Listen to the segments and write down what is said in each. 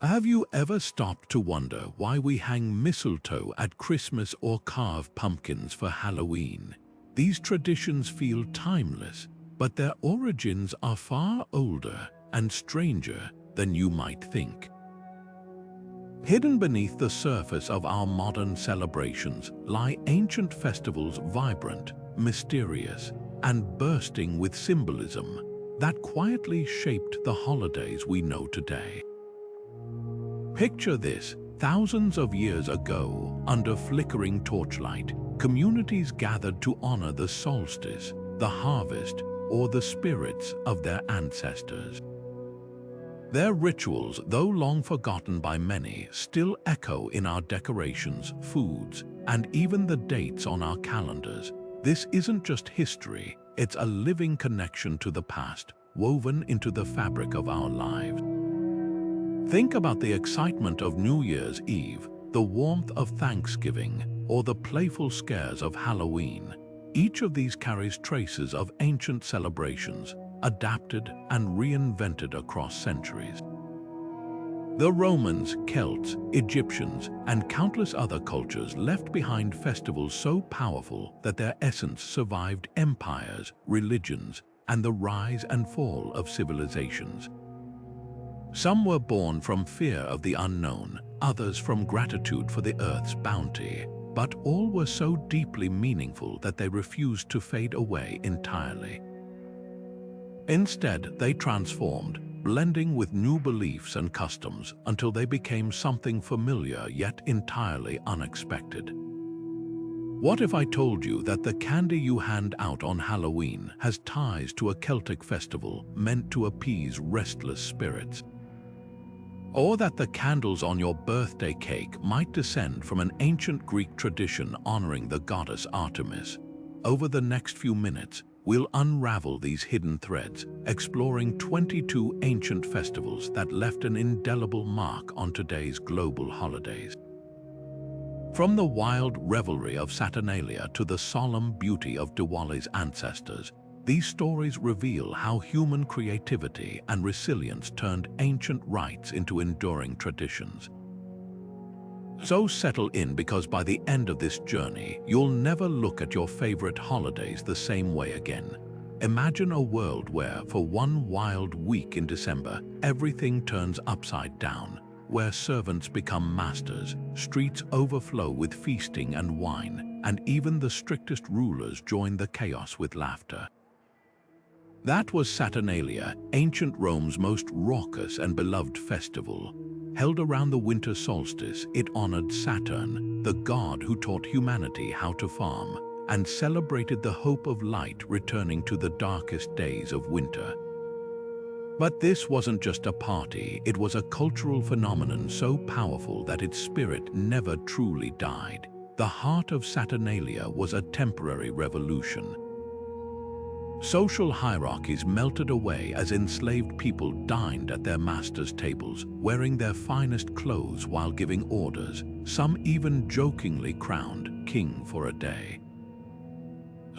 Have you ever stopped to wonder why we hang mistletoe at Christmas or carve pumpkins for Halloween? These traditions feel timeless, but their origins are far older and stranger than you might think. Hidden beneath the surface of our modern celebrations lie ancient festivals vibrant, mysterious, and bursting with symbolism that quietly shaped the holidays we know today. Picture this: thousands of years ago, under flickering torchlight, communities gathered to honor the solstice, the harvest, or the spirits of their ancestors. Their rituals, though long forgotten by many, still echo in our decorations, foods, and even the dates on our calendars. This isn't just history, it's a living connection to the past, woven into the fabric of our lives. Think about the excitement of New Year's Eve, the warmth of Thanksgiving, or the playful scares of Halloween. Each of these carries traces of ancient celebrations, adapted and reinvented across centuries. The Romans, Celts, Egyptians, and countless other cultures left behind festivals so powerful that their essence survived empires, religions, and the rise and fall of civilizations. Some were born from fear of the unknown, others from gratitude for the earth's bounty, but all were so deeply meaningful that they refused to fade away entirely. Instead, they transformed, blending with new beliefs and customs until they became something familiar yet entirely unexpected. What if I told you that the candy you hand out on Halloween has ties to a Celtic festival meant to appease restless spirits? Or that the candles on your birthday cake might descend from an ancient Greek tradition honoring the goddess Artemis? Over the next few minutes, we'll unravel these hidden threads, exploring 22 ancient festivals that left an indelible mark on today's global holidays. From the wild revelry of Saturnalia to the solemn beauty of Diwali's ancestors, these stories reveal how human creativity and resilience turned ancient rites into enduring traditions. So settle in, because by the end of this journey, you'll never look at your favorite holidays the same way again. Imagine a world where, for one wild week in December, everything turns upside down, where servants become masters, streets overflow with feasting and wine, and even the strictest rulers join the chaos with laughter. That was Saturnalia, ancient Rome's most raucous and beloved festival. Held around the winter solstice, it honored Saturn, the god who taught humanity how to farm, and celebrated the hope of light returning to the darkest days of winter. But this wasn't just a party, it was a cultural phenomenon so powerful that its spirit never truly died. The heart of Saturnalia was a temporary revolution. Social hierarchies melted away as enslaved people dined at their masters' tables, wearing their finest clothes while giving orders, some even jokingly crowned king for a day.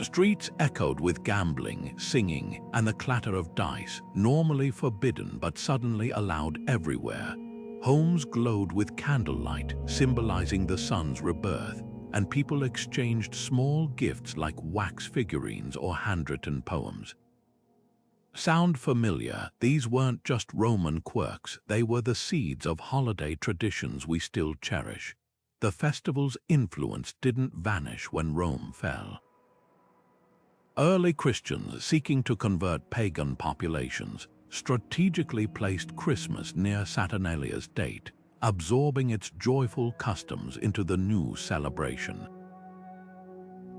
Streets echoed with gambling, singing, and the clatter of dice, normally forbidden but suddenly allowed everywhere. Homes glowed with candlelight, symbolizing the sun's rebirth, and people exchanged small gifts like wax figurines or handwritten poems. Sound familiar? These weren't just Roman quirks, they were the seeds of holiday traditions we still cherish. The festival's influence didn't vanish when Rome fell. Early Christians seeking to convert pagan populations strategically placed Christmas near Saturnalia's date, absorbing its joyful customs into the new celebration.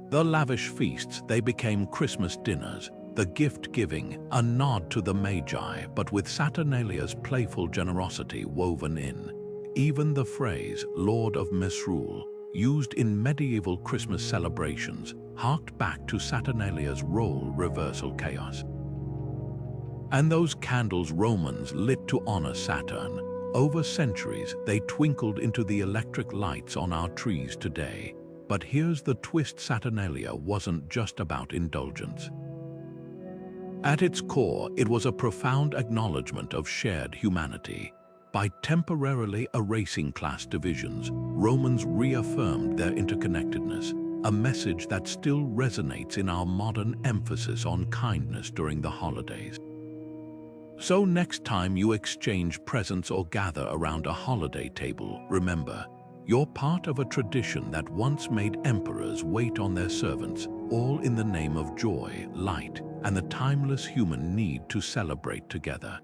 The lavish feasts, they became Christmas dinners, the gift-giving, a nod to the Magi, but with Saturnalia's playful generosity woven in. Even the phrase, Lord of Misrule, used in medieval Christmas celebrations, harked back to Saturnalia's role reversal chaos. And those candles Romans lit to honor Saturn, over centuries, they twinkled into the electric lights on our trees today. But here's the twist: Saturnalia wasn't just about indulgence. At its core, it was a profound acknowledgement of shared humanity. By temporarily erasing class divisions, Romans reaffirmed their interconnectedness, a message that still resonates in our modern emphasis on kindness during the holidays. So next time you exchange presents or gather around a holiday table, remember, you're part of a tradition that once made emperors wait on their servants, all in the name of joy, light, and the timeless human need to celebrate together.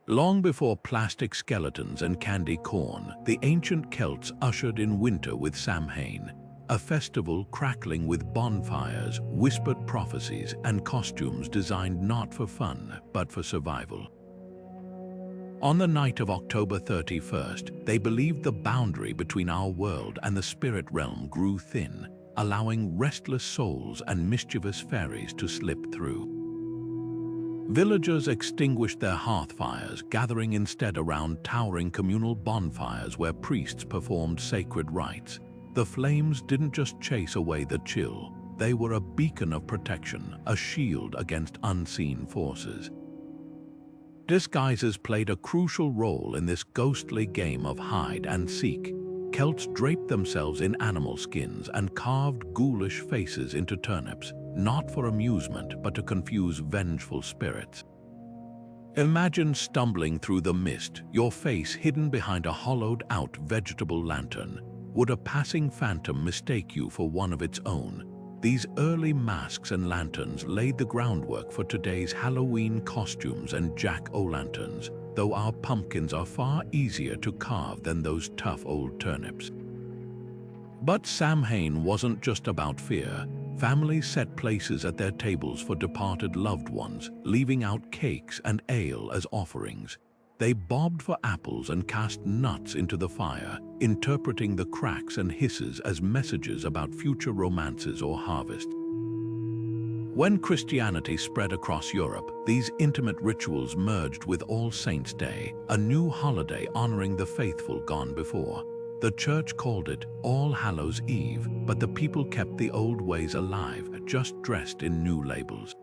Long before plastic skeletons and candy corn, the ancient Celts ushered in winter with Samhain, a festival crackling with bonfires, whispered prophecies, and costumes designed not for fun, but for survival. On the night of October 31st, they believed the boundary between our world and the spirit realm grew thin, allowing restless souls and mischievous fairies to slip through. Villagers extinguished their hearth fires, gathering instead around towering communal bonfires where priests performed sacred rites. The flames didn't just chase away the chill, they were a beacon of protection, a shield against unseen forces. Disguises played a crucial role in this ghostly game of hide and seek. Celts draped themselves in animal skins and carved ghoulish faces into turnips, not for amusement but to confuse vengeful spirits. Imagine stumbling through the mist, your face hidden behind a hollowed-out vegetable lantern. Would a passing phantom mistake you for one of its own? These early masks and lanterns laid the groundwork for today's Halloween costumes and jack-o'-lanterns, though our pumpkins are far easier to carve than those tough old turnips. But Samhain wasn't just about fear. Families set places at their tables for departed loved ones, leaving out cakes and ale as offerings. They bobbed for apples and cast nuts into the fire, interpreting the cracks and hisses as messages about future romances or harvest. When Christianity spread across Europe, these intimate rituals merged with All Saints' Day, a new holiday honoring the faithful gone before. The church called it All Hallows' Eve, but the people kept the old ways alive, just dressed in new labels.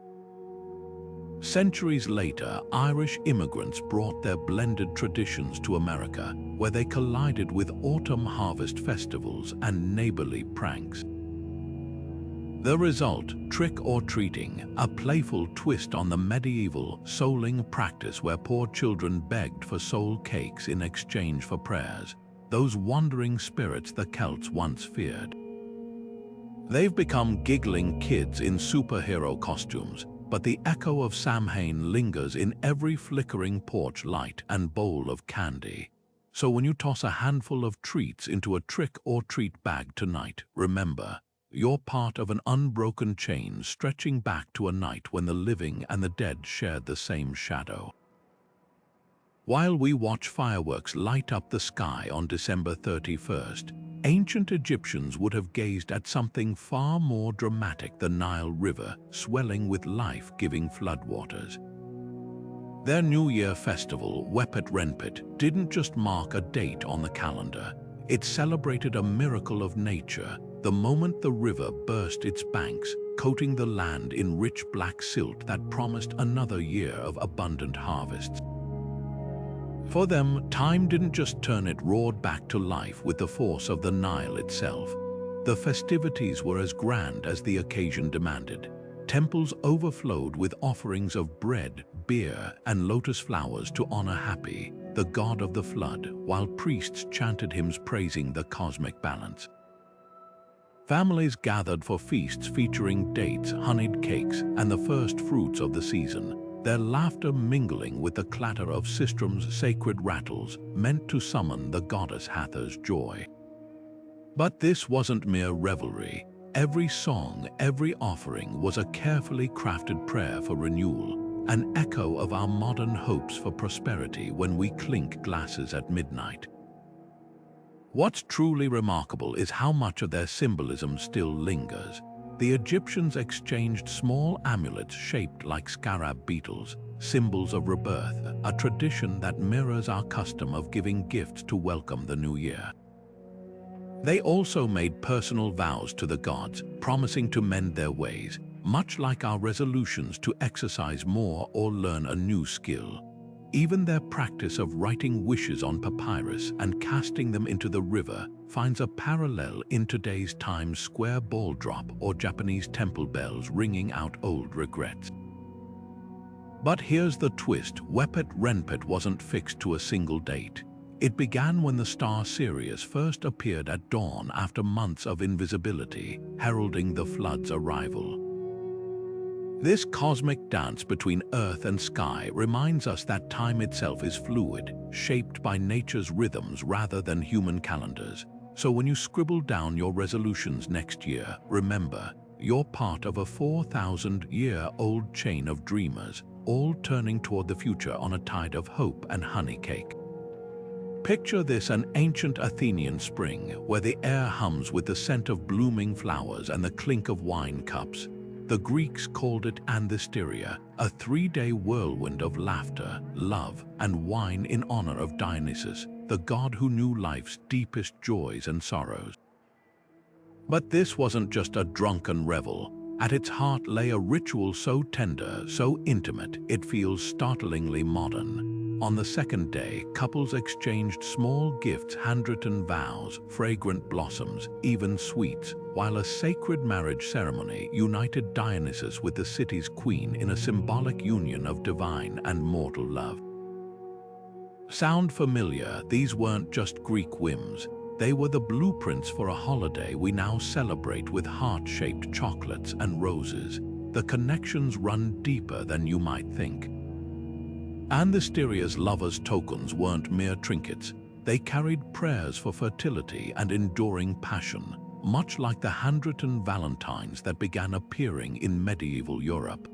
Centuries later, Irish immigrants brought their blended traditions to America, where they collided with autumn harvest festivals and neighborly pranks. The result, trick-or-treating, a playful twist on the medieval souling practice where poor children begged for soul cakes in exchange for prayers, those wandering spirits the Celts once feared. They've become giggling kids in superhero costumes, but the echo of Samhain lingers in every flickering porch light and bowl of candy. So when you toss a handful of treats into a trick-or-treat bag tonight, remember, you're part of an unbroken chain stretching back to a night when the living and the dead shared the same shadow. While we watch fireworks light up the sky on December 31st, ancient Egyptians would have gazed at something far more dramatic: the Nile River swelling with life-giving floodwaters. Their New Year festival, Wepet-Renpet, didn't just mark a date on the calendar. It celebrated a miracle of nature, the moment the river burst its banks, coating the land in rich black silt that promised another year of abundant harvests. For them, time didn't just turn, it roared back to life with the force of the Nile itself. The festivities were as grand as the occasion demanded. Temples overflowed with offerings of bread, beer, and lotus flowers to honor Hapi, the god of the flood, while priests chanted hymns praising the cosmic balance. Families gathered for feasts featuring dates, honeyed cakes, and the first fruits of the season, their laughter mingling with the clatter of sistrum's sacred rattles meant to summon the goddess Hathor's joy. But this wasn't mere revelry. Every song, every offering was a carefully crafted prayer for renewal, an echo of our modern hopes for prosperity when we clink glasses at midnight. What's truly remarkable is how much of their symbolism still lingers. The Egyptians exchanged small amulets shaped like scarab beetles, symbols of rebirth, a tradition that mirrors our custom of giving gifts to welcome the new year. They also made personal vows to the gods, promising to mend their ways, much like our resolutions to exercise more or learn a new skill. Even their practice of writing wishes on papyrus and casting them into the river finds a parallel in today's Times Square ball drop or Japanese temple bells ringing out old regrets. But here's the twist: Wepet-Renpet wasn't fixed to a single date. It began when the star Sirius first appeared at dawn after months of invisibility, heralding the flood's arrival. This cosmic dance between earth and sky reminds us that time itself is fluid, shaped by nature's rhythms rather than human calendars. So when you scribble down your resolutions next year, remember, you're part of a 4,000-year-old chain of dreamers, all turning toward the future on a tide of hope and honey cake. Picture this: an ancient Athenian spring, where the air hums with the scent of blooming flowers and the clink of wine cups. The Greeks called it Anthesteria, a 3-day whirlwind of laughter, love, and wine in honor of Dionysus, the god who knew life's deepest joys and sorrows. But this wasn't just a drunken revel. At its heart lay a ritual so tender, so intimate, it feels startlingly modern. On the second day, couples exchanged small gifts, handwritten vows, fragrant blossoms, even sweets, while a sacred marriage ceremony united Dionysus with the city's queen in a symbolic union of divine and mortal love. Sound familiar? These weren't just Greek whims. They were the blueprints for a holiday we now celebrate with heart-shaped chocolates and roses. The connections run deeper than you might think. Anthesteria's lovers' tokens weren't mere trinkets. They carried prayers for fertility and enduring passion, much like the handwritten Valentines that began appearing in medieval Europe.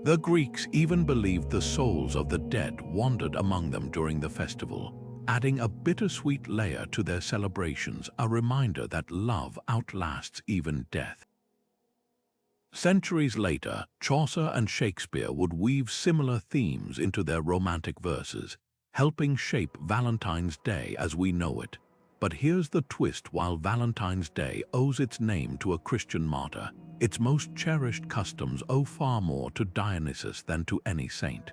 The Greeks even believed the souls of the dead wandered among them during the festival, adding a bittersweet layer to their celebrations, a reminder that love outlasts even death. Centuries later, Chaucer and Shakespeare would weave similar themes into their romantic verses, helping shape Valentine's Day as we know it. But here's the twist: while Valentine's Day owes its name to a Christian martyr, its most cherished customs owe far more to Dionysus than to any saint.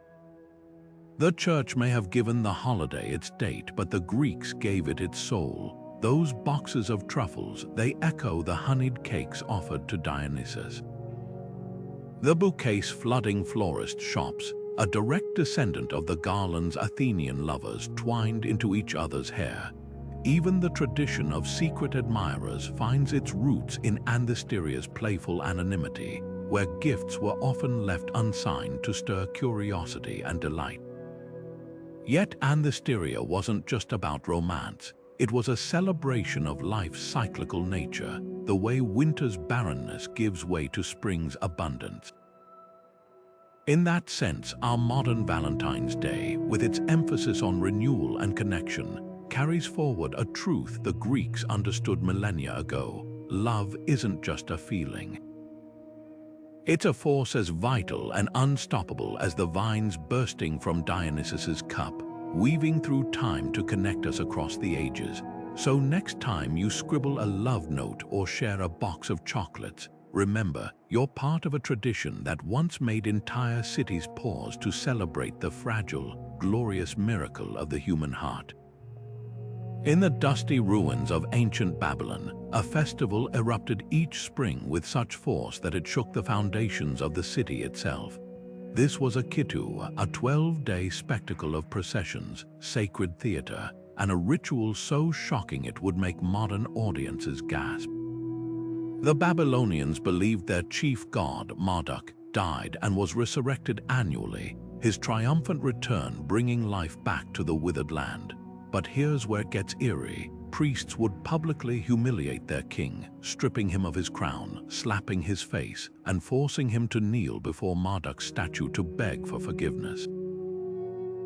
The Church may have given the holiday its date, but the Greeks gave it its soul. Those boxes of truffles, they echo the honeyed cakes offered to Dionysus. The bouquets flooding florist shops, a direct descendant of the garlands Athenian lovers twined into each other's hair. Even the tradition of secret admirers finds its roots in Anthesteria's playful anonymity, where gifts were often left unsigned to stir curiosity and delight. Yet Anthesteria wasn't just about romance. It was a celebration of life's cyclical nature, the way winter's barrenness gives way to spring's abundance. In that sense, our modern Valentine's Day, with its emphasis on renewal and connection, carries forward a truth the Greeks understood millennia ago: love isn't just a feeling. It's a force as vital and unstoppable as the vines bursting from Dionysus's cup, weaving through time to connect us across the ages. So next time you scribble a love note or share a box of chocolates, remember, you're part of a tradition that once made entire cities pause to celebrate the fragile, glorious miracle of the human heart. In the dusty ruins of ancient Babylon, a festival erupted each spring with such force that it shook the foundations of the city itself. This was Akitu, a 12-day spectacle of processions, sacred theater, and a ritual so shocking it would make modern audiences gasp. The Babylonians believed their chief god, Marduk, died and was resurrected annually, his triumphant return bringing life back to the withered land. But here's where it gets eerie. Priests would publicly humiliate their king, stripping him of his crown, slapping his face, and forcing him to kneel before Marduk's statue to beg for forgiveness.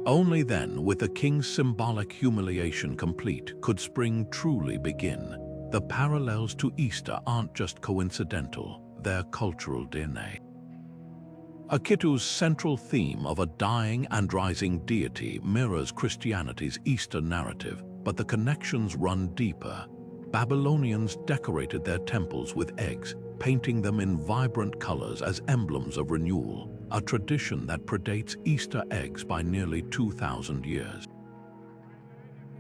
Only then, with the king's symbolic humiliation complete, could spring truly begin. The parallels to Easter aren't just coincidental, they're cultural DNA. Akitu's central theme of a dying and rising deity mirrors Christianity's Easter narrative, but the connections run deeper. Babylonians decorated their temples with eggs, painting them in vibrant colors as emblems of renewal, a tradition that predates Easter eggs by nearly 2,000 years.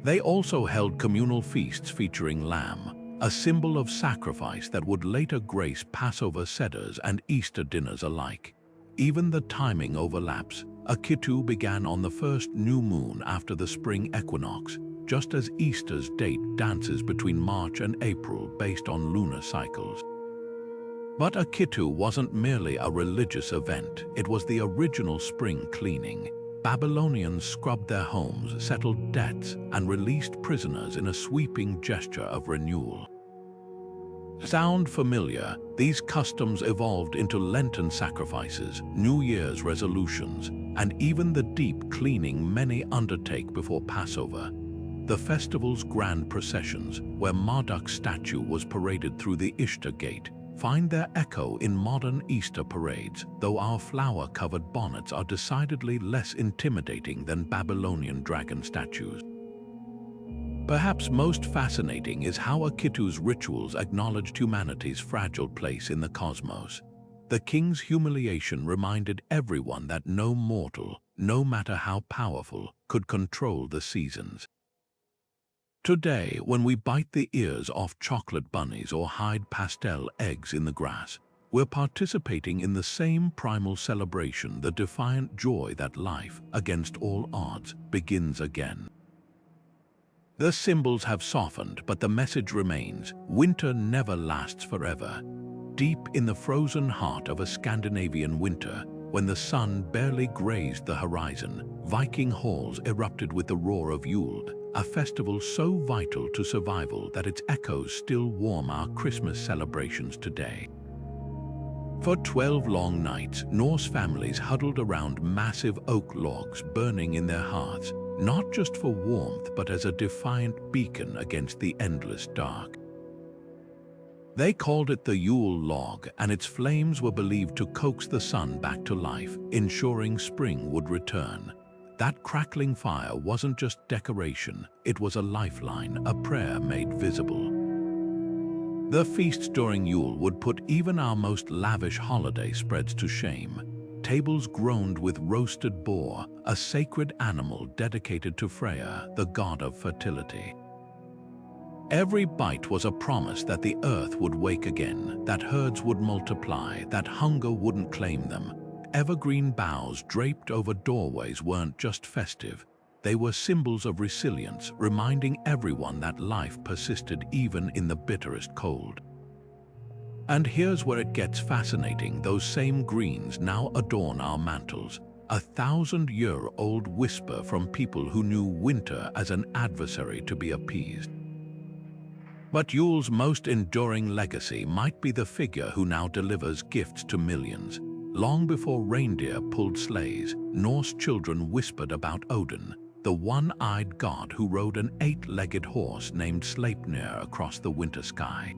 They also held communal feasts featuring lamb, a symbol of sacrifice that would later grace Passover seders and Easter dinners alike. Even the timing overlaps. Akitu began on the first new moon after the spring equinox, just as Easter's date dances between March and April based on lunar cycles. But Akitu wasn't merely a religious event, it was the original spring cleaning. Babylonians scrubbed their homes, settled debts, and released prisoners in a sweeping gesture of renewal. Sound familiar? These customs evolved into Lenten sacrifices, New Year's resolutions, and even the deep cleaning many undertake before Passover. The festival's grand processions, where Marduk's statue was paraded through the Ishtar Gate, find their echo in modern Easter parades, though our flower-covered bonnets are decidedly less intimidating than Babylonian dragon statues. Perhaps most fascinating is how Akitu's rituals acknowledged humanity's fragile place in the cosmos. The king's humiliation reminded everyone that no mortal, no matter how powerful, could control the seasons. Today, when we bite the ears off chocolate bunnies or hide pastel eggs in the grass, we're participating in the same primal celebration, the defiant joy that life, against all odds, begins again. The symbols have softened, but the message remains: winter never lasts forever. Deep in the frozen heart of a Scandinavian winter, when the sun barely grazed the horizon, Viking halls erupted with the roar of Yule, a festival so vital to survival that its echoes still warm our Christmas celebrations today. For 12 long nights, Norse families huddled around massive oak logs burning in their hearths, not just for warmth but as a defiant beacon against the endless dark. They called it the Yule log, and its flames were believed to coax the sun back to life, ensuring spring would return. That crackling fire wasn't just decoration, it was a lifeline, a prayer made visible. The feasts during Yule would put even our most lavish holiday spreads to shame. Tables groaned with roasted boar, a sacred animal dedicated to Freya, the god of fertility. Every bite was a promise that the earth would wake again, that herds would multiply, that hunger wouldn't claim them. Evergreen boughs draped over doorways weren't just festive, they were symbols of resilience, reminding everyone that life persisted even in the bitterest cold. And here's where it gets fascinating: those same greens now adorn our mantles, a 1,000-year-old whisper from people who knew winter as an adversary to be appeased. But Yule's most enduring legacy might be the figure who now delivers gifts to millions. Long before reindeer pulled sleighs, Norse children whispered about Odin, the one-eyed god who rode an 8-legged horse named Sleipnir across the winter sky.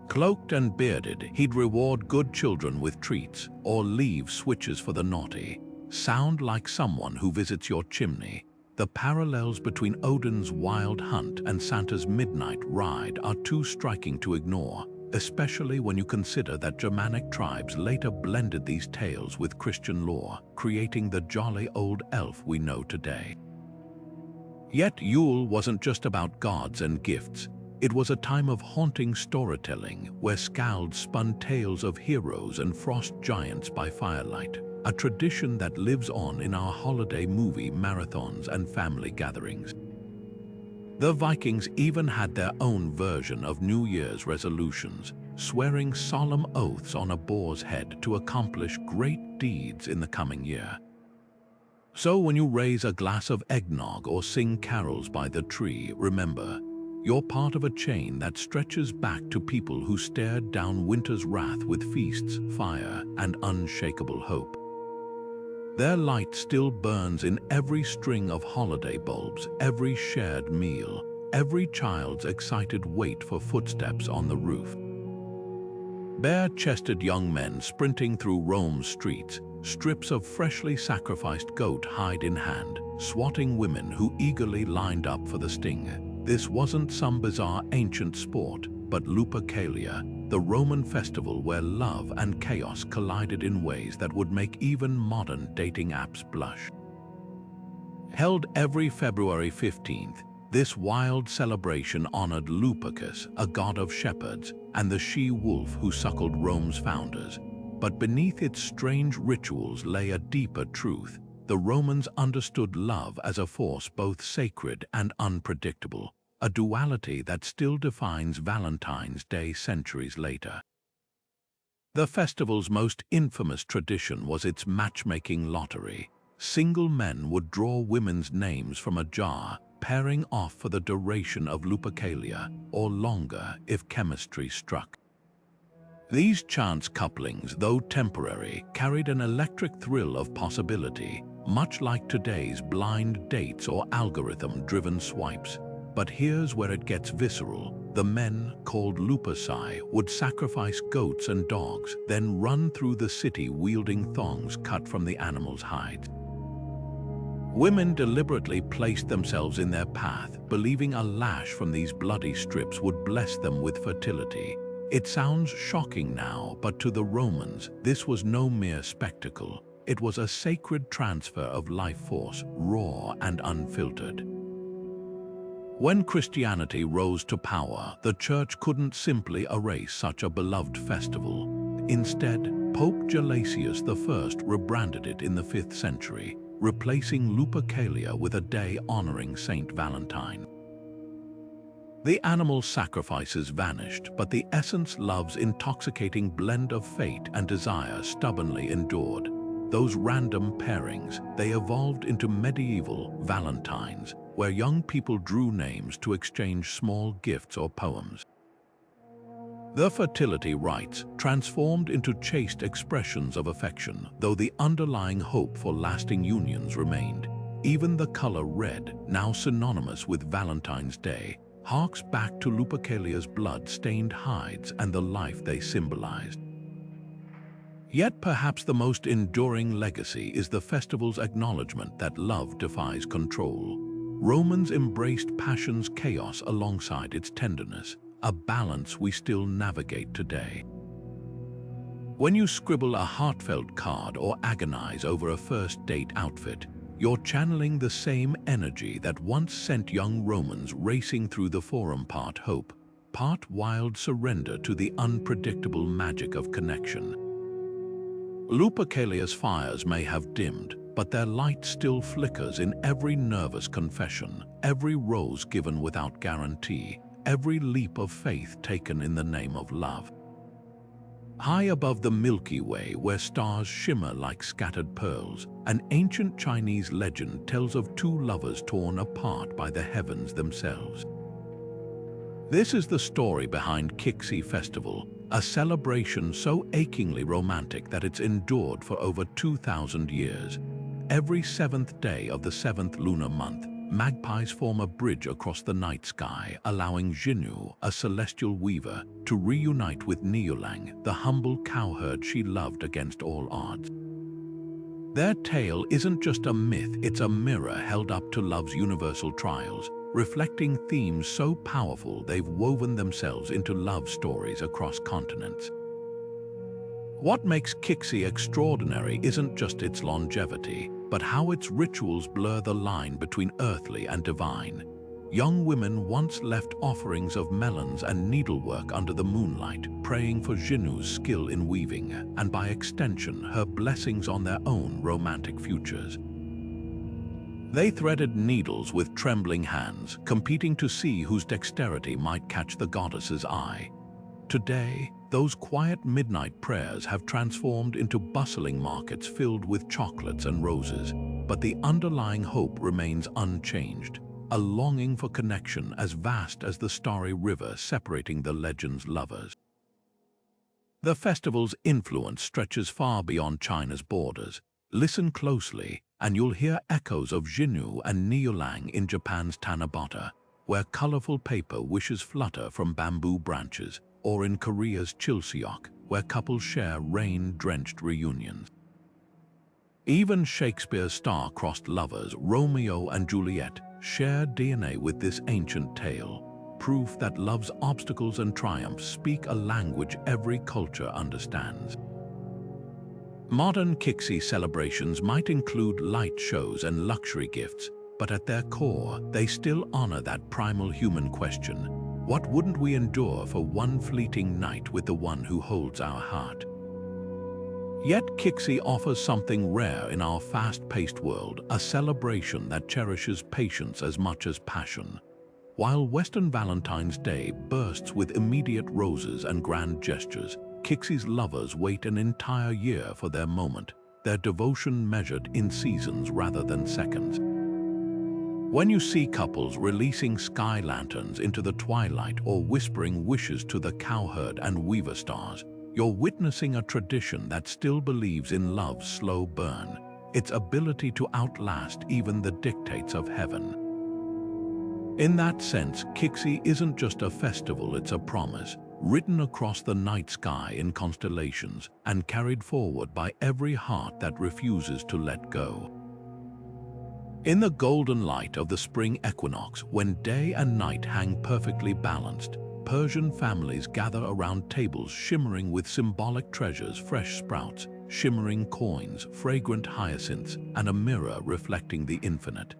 Cloaked and bearded, he'd reward good children with treats or leave switches for the naughty. Sound like someone who visits your chimney. The parallels between Odin's wild hunt and Santa's midnight ride are too striking to ignore, especially when you consider that Germanic tribes later blended these tales with Christian lore, creating the jolly old elf we know today. Yet Yule wasn't just about gods and gifts. It was a time of haunting storytelling, where skalds spun tales of heroes and frost giants by firelight, a tradition that lives on in our holiday movie marathons and family gatherings. The Vikings even had their own version of New Year's resolutions, swearing solemn oaths on a boar's head to accomplish great deeds in the coming year. So when you raise a glass of eggnog or sing carols by the tree, remember, you're part of a chain that stretches back to people who stared down winter's wrath with feasts, fire, and unshakable hope. Their light still burns in every string of holiday bulbs, every shared meal, every child's excited wait for footsteps on the roof. Bare-chested young men sprinting through Rome's streets, strips of freshly sacrificed goat hide in hand, swatting women who eagerly lined up for the sting. This wasn't some bizarre ancient sport, but Lupercalia, the Roman festival where love and chaos collided in ways that would make even modern dating apps blush. Held every February 15th, this wild celebration honored Lupercus, a god of shepherds, and the she-wolf who suckled Rome's founders. But beneath its strange rituals lay a deeper truth. The Romans understood love as a force both sacred and unpredictable, a duality that still defines Valentine's Day centuries later. The festival's most infamous tradition was its matchmaking lottery. Single men would draw women's names from a jar, pairing off for the duration of Lupercalia, or longer if chemistry struck. These chance couplings, though temporary, carried an electric thrill of possibility, much like today's blind dates or algorithm-driven swipes. But here's where it gets visceral. The men, called Luperci, would sacrifice goats and dogs, then run through the city wielding thongs cut from the animals' hides. Women deliberately placed themselves in their path, believing a lash from these bloody strips would bless them with fertility. It sounds shocking now, but to the Romans, this was no mere spectacle. It was a sacred transfer of life force, raw and unfiltered. When Christianity rose to power, the Church couldn't simply erase such a beloved festival. Instead, Pope Gelasius I rebranded it in the 5th century, replacing Lupercalia with a day honoring Saint Valentine. The animal sacrifices vanished, but the essence, love's intoxicating blend of fate and desire, stubbornly endured. Those random pairings, they evolved into medieval Valentines, where young people drew names to exchange small gifts or poems. The fertility rites transformed into chaste expressions of affection, though the underlying hope for lasting unions remained. Even the color red, now synonymous with Valentine's Day, harks back to Lupercalia's blood-stained hides and the life they symbolized. Yet perhaps the most enduring legacy is the festival's acknowledgement that love defies control. Romans embraced passion's chaos alongside its tenderness, a balance we still navigate today. When you scribble a heartfelt card or agonize over a first date outfit, you're channeling the same energy that once sent young Romans racing through the forum, part hope, part wild surrender to the unpredictable magic of connection. Lupercalia's fires may have dimmed, but their light still flickers in every nervous confession, every rose given without guarantee, every leap of faith taken in the name of love. High above the Milky Way, where stars shimmer like scattered pearls, an ancient Chinese legend tells of two lovers torn apart by the heavens themselves. This is the story behind Qixi Festival, a celebration so achingly romantic that it's endured for over 2,000 years. Every 7th day of the 7th lunar month, magpies form a bridge across the night sky, allowing Xinu, a celestial weaver, to reunite with Niulang, the humble cowherd she loved against all odds. Their tale isn't just a myth, it's a mirror held up to love's universal trials, reflecting themes so powerful they've woven themselves into love stories across continents. What makes Qixi extraordinary isn't just its longevity, but how its rituals blur the line between earthly and divine. Young women once left offerings of melons and needlework under the moonlight, praying for Xinu's skill in weaving, and by extension, her blessings on their own romantic futures. They threaded needles with trembling hands, competing to see whose dexterity might catch the goddess's eye. Today, those quiet midnight prayers have transformed into bustling markets filled with chocolates and roses, but the underlying hope remains unchanged, a longing for connection as vast as the starry river separating the legend's lovers. The festival's influence stretches far beyond China's borders. Listen closely, and you'll hear echoes of Xinu and Niulang in Japan's Tanabata, where colorful paper wishes flutter from bamboo branches, or in Korea's Chilseok, where couples share rain-drenched reunions. Even Shakespeare's star-crossed lovers, Romeo and Juliet, share DNA with this ancient tale. proof that love's obstacles and triumphs speak a language every culture understands. Modern Qixi celebrations might include light shows and luxury gifts, but at their core, they still honor that primal human question: what wouldn't we endure for one fleeting night with the one who holds our heart? Yet Qixi offers something rare in our fast-paced world, a celebration that cherishes patience as much as passion. While Western Valentine's Day bursts with immediate roses and grand gestures, Qixi's lovers wait an entire year for their moment, their devotion measured in seasons rather than seconds. When you see couples releasing sky lanterns into the twilight or whispering wishes to the cowherd and weaver stars, you're witnessing a tradition that still believes in love's slow burn, its ability to outlast even the dictates of heaven. In that sense, Qixi isn't just a festival, it's a promise, written across the night sky in constellations and carried forward by every heart that refuses to let go. In the golden light of the spring equinox, when day and night hang perfectly balanced, Persian families gather around tables shimmering with symbolic treasures: fresh sprouts, shimmering coins, fragrant hyacinths, and a mirror reflecting the infinite.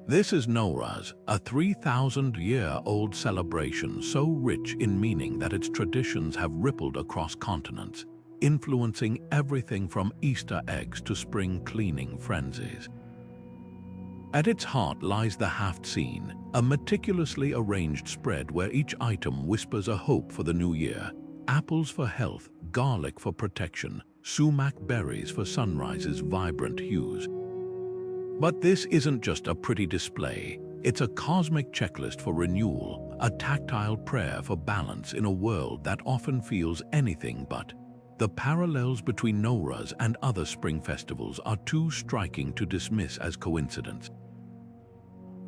This is Nauras, a 3,000-year-old celebration so rich in meaning that its traditions have rippled across continents, influencing everything from Easter eggs to spring cleaning frenzies. At its heart lies the haft scene, a meticulously arranged spread where each item whispers a hope for the new year: apples for health, garlic for protection, sumac berries for sunrise's vibrant hues. But this isn't just a pretty display, it's a cosmic checklist for renewal, a tactile prayer for balance in a world that often feels anything but. The parallels between Nauras and other spring festivals are too striking to dismiss as coincidence.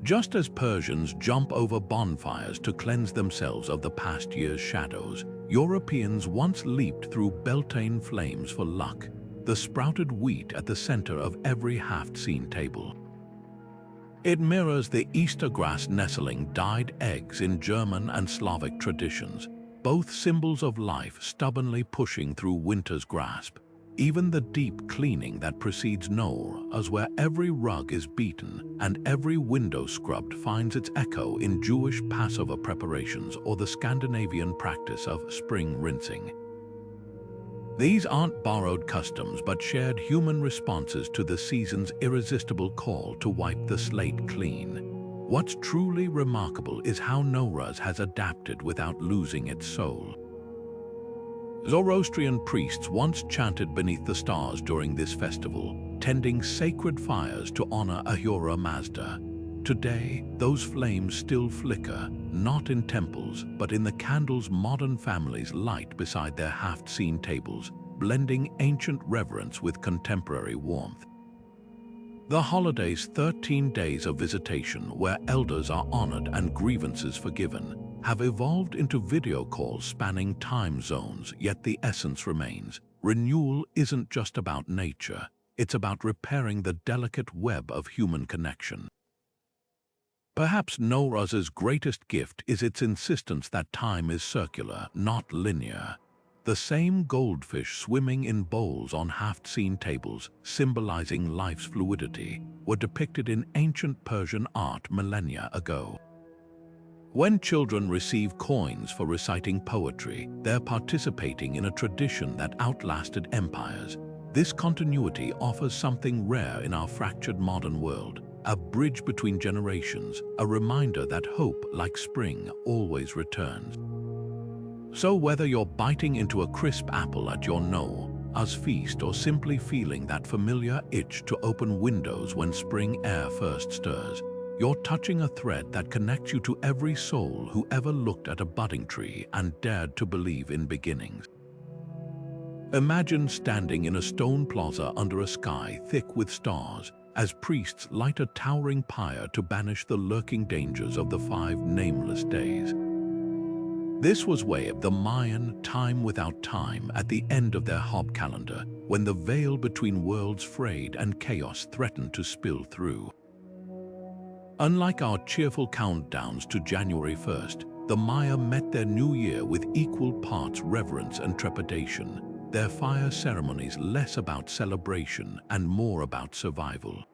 Just as Persians jump over bonfires to cleanse themselves of the past year's shadows, Europeans once leaped through Beltane flames for luck, the sprouted wheat at the center of every half-seen table. It mirrors the Easter grass nestling dyed eggs in German and Slavic traditions, both symbols of life stubbornly pushing through winter's grasp. Even the deep cleaning that precedes Nauras, where every rug is beaten and every window scrubbed, finds its echo in Jewish Passover preparations or the Scandinavian practice of spring rinsing. These aren't borrowed customs but shared human responses to the season's irresistible call to wipe the slate clean. What's truly remarkable is how Nauras has adapted without losing its soul. Zoroastrian priests once chanted beneath the stars during this festival, tending sacred fires to honor Ahura Mazda. Today, those flames still flicker, not in temples, but in the candles modern families light beside their half-seen tables, blending ancient reverence with contemporary warmth. The holiday's 13 days of visitation, where elders are honored and grievances forgiven, have evolved into video calls spanning time zones, yet the essence remains. Renewal isn't just about nature, it's about repairing the delicate web of human connection. Perhaps Nauras's greatest gift is its insistence that time is circular, not linear. The same goldfish swimming in bowls on half-seen tables, symbolizing life's fluidity, were depicted in ancient Persian art millennia ago. When children receive coins for reciting poetry, they're participating in a tradition that outlasted empires. This continuity offers something rare in our fractured modern world, a bridge between generations, a reminder that hope, like spring, always returns. So whether you're biting into a crisp apple at your Nauras feast or simply feeling that familiar itch to open windows when spring air first stirs, you're touching a thread that connects you to every soul who ever looked at a budding tree and dared to believe in beginnings. Imagine standing in a stone plaza under a sky thick with stars, as priests light a towering pyre to banish the lurking dangers of the 5 nameless days. This was Weppet, the Mayan time without time, at the end of their Hob calendar, when the veil between worlds frayed and chaos threatened to spill through. Unlike our cheerful countdowns to January 1st, the Maya met their new year with equal parts reverence and trepidation, their fire ceremonies less about celebration and more about survival.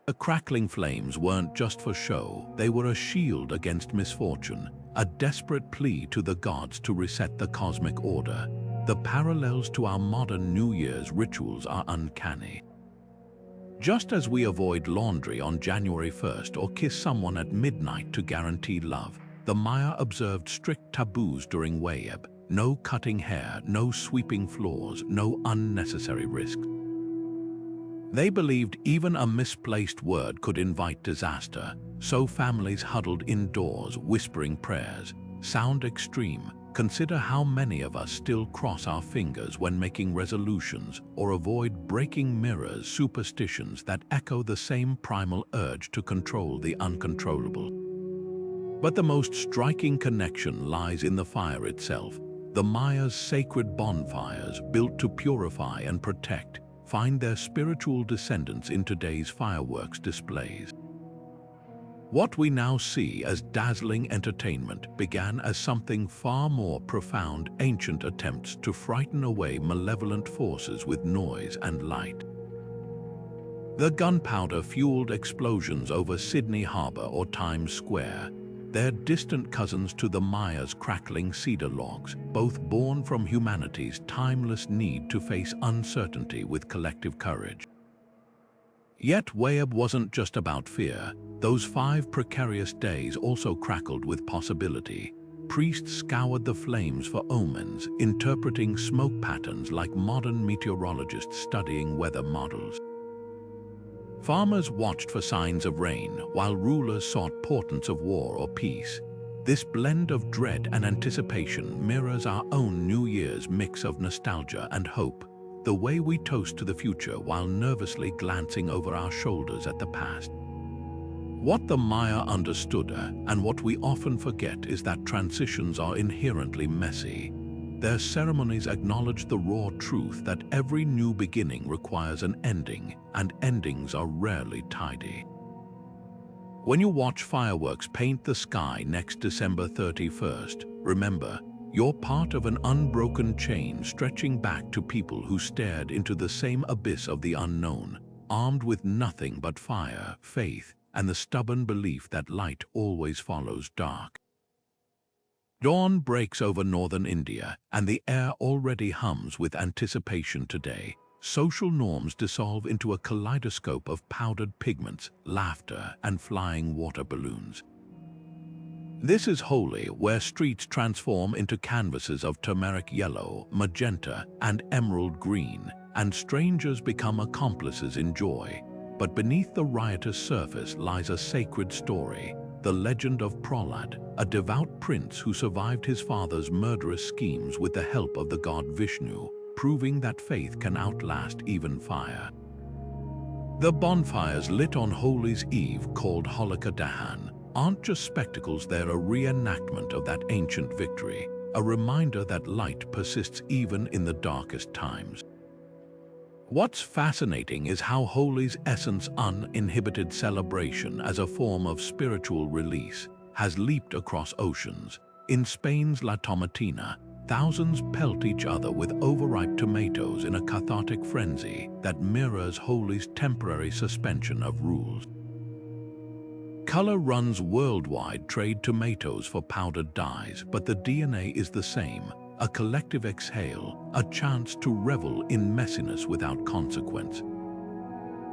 The crackling flames weren't just for show, they were a shield against misfortune, a desperate plea to the gods to reset the cosmic order. The parallels to our modern New Year's rituals are uncanny. Just as we avoid laundry on January 1st or kiss someone at midnight to guarantee love, the Maya observed strict taboos during Weppet: no cutting hair, no sweeping floors, no unnecessary risks. They believed even a misplaced word could invite disaster, so families huddled indoors, whispering prayers. Sound extreme. Consider how many of us still cross our fingers when making resolutions or avoid breaking mirrors, superstitions that echo the same primal urge to control the uncontrollable. But the most striking connection lies in the fire itself. The Maya's sacred bonfires, built to purify and protect, find their spiritual descendants in today's fireworks displays. What we now see as dazzling entertainment began as something far more profound: ancient attempts to frighten away malevolent forces with noise and light. The gunpowder-fueled explosions over Sydney Harbour or Times Square, they're distant cousins to the Maya's crackling cedar logs, both born from humanity's timeless need to face uncertainty with collective courage. Yet Weppet wasn't just about fear. Those 5 precarious days also crackled with possibility. Priests scoured the flames for omens, interpreting smoke patterns like modern meteorologists studying weather models. Farmers watched for signs of rain, while rulers sought portents of war or peace. This blend of dread and anticipation mirrors our own New Year's mix of nostalgia and hope, the way we toast to the future while nervously glancing over our shoulders at the past. What the Maya understood, and what we often forget, is that transitions are inherently messy. Their ceremonies acknowledge the raw truth that every new beginning requires an ending, and endings are rarely tidy. When you watch fireworks paint the sky next December 31st, remember, you're part of an unbroken chain stretching back to people who stared into the same abyss of the unknown, armed with nothing but fire, faith, and the stubborn belief that light always follows dark. Dawn breaks over northern India, and the air already hums with anticipation today. Social norms dissolve into a kaleidoscope of powdered pigments, laughter, and flying water balloons. This is Holi, where streets transform into canvases of turmeric yellow, magenta, and emerald green, and strangers become accomplices in joy. But beneath the riotous surface lies a sacred story, the legend of Prahlad, a devout prince who survived his father's murderous schemes with the help of the god Vishnu, proving that faith can outlast even fire. The bonfires lit on Holi's Eve, called Holika Dahan, aren't just spectacles, they're a reenactment of that ancient victory, a reminder that light persists even in the darkest times. What's fascinating is how Holi's essence, uninhibited celebration as a form of spiritual release, has leaped across oceans. In Spain's La Tomatina, thousands pelt each other with overripe tomatoes in a cathartic frenzy that mirrors Holi's temporary suspension of rules. Color runs worldwide, trade tomatoes for powdered dyes, but the DNA is the same. A collective exhale, a chance to revel in messiness without consequence.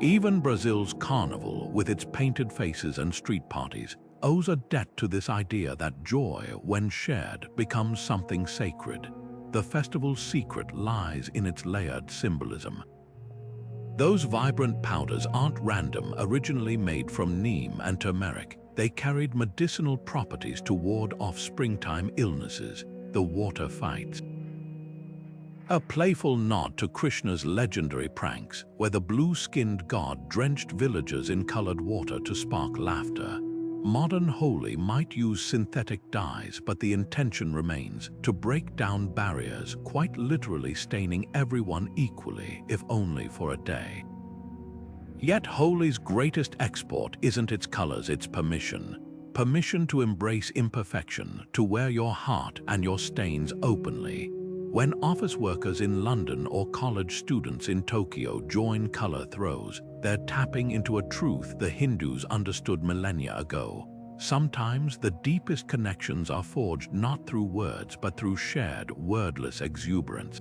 Even Brazil's carnival, with its painted faces and street parties, owes a debt to this idea that joy, when shared, becomes something sacred. The festival's secret lies in its layered symbolism. Those vibrant powders aren't random. Originally made from neem and turmeric, they carried medicinal properties to ward off springtime illnesses, the water fights. A playful nod to Krishna's legendary pranks, where the blue-skinned god drenched villagers in colored water to spark laughter. Modern Holi might use synthetic dyes, but the intention remains to break down barriers, quite literally staining everyone equally, if only for a day. Yet Holi's greatest export isn't its colors, it's permission. Permission to embrace imperfection, to wear your heart and your stains openly. When office workers in London or college students in Tokyo join color throws, they're tapping into a truth the Hindus understood millennia ago. Sometimes the deepest connections are forged not through words but through shared, wordless exuberance.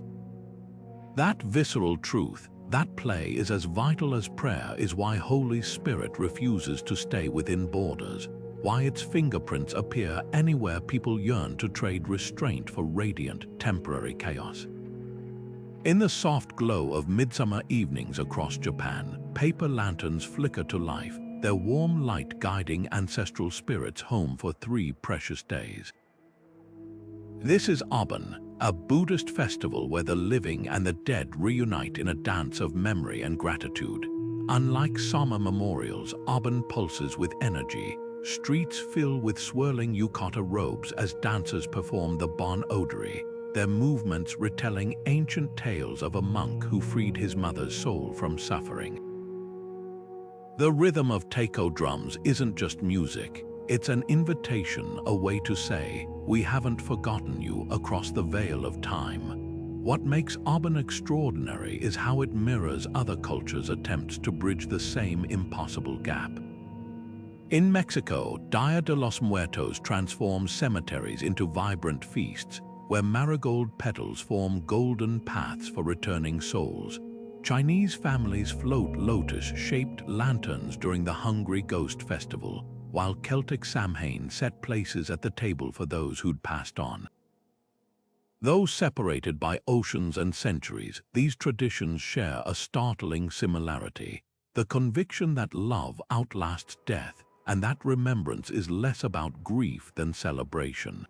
That visceral truth, that play is as vital as prayer, is why Holy Spirit refuses to stay within borders, why its fingerprints appear anywhere people yearn to trade restraint for radiant, temporary chaos. In the soft glow of midsummer evenings across Japan, paper lanterns flicker to life, their warm light guiding ancestral spirits home for 3 precious days. This is Obon, a Buddhist festival where the living and the dead reunite in a dance of memory and gratitude. Unlike summer memorials, Obon pulses with energy. Streets fill with swirling yukata robes as dancers perform the Bon Odori, their movements retelling ancient tales of a monk who freed his mother's soul from suffering. The rhythm of taiko drums isn't just music, it's an invitation, a way to say, "We haven't forgotten you," across the veil of time. What makes Obon extraordinary is how it mirrors other cultures' attempts to bridge the same impossible gap. In Mexico, Dia de los Muertos transforms cemeteries into vibrant feasts, where marigold petals form golden paths for returning souls. Chinese families float lotus-shaped lanterns during the Hungry Ghost Festival, while Celtic Samhain set places at the table for those who'd passed on. Though separated by oceans and centuries, these traditions share a startling similarity: the conviction that love outlasts death, and that remembrance is less about grief than celebration.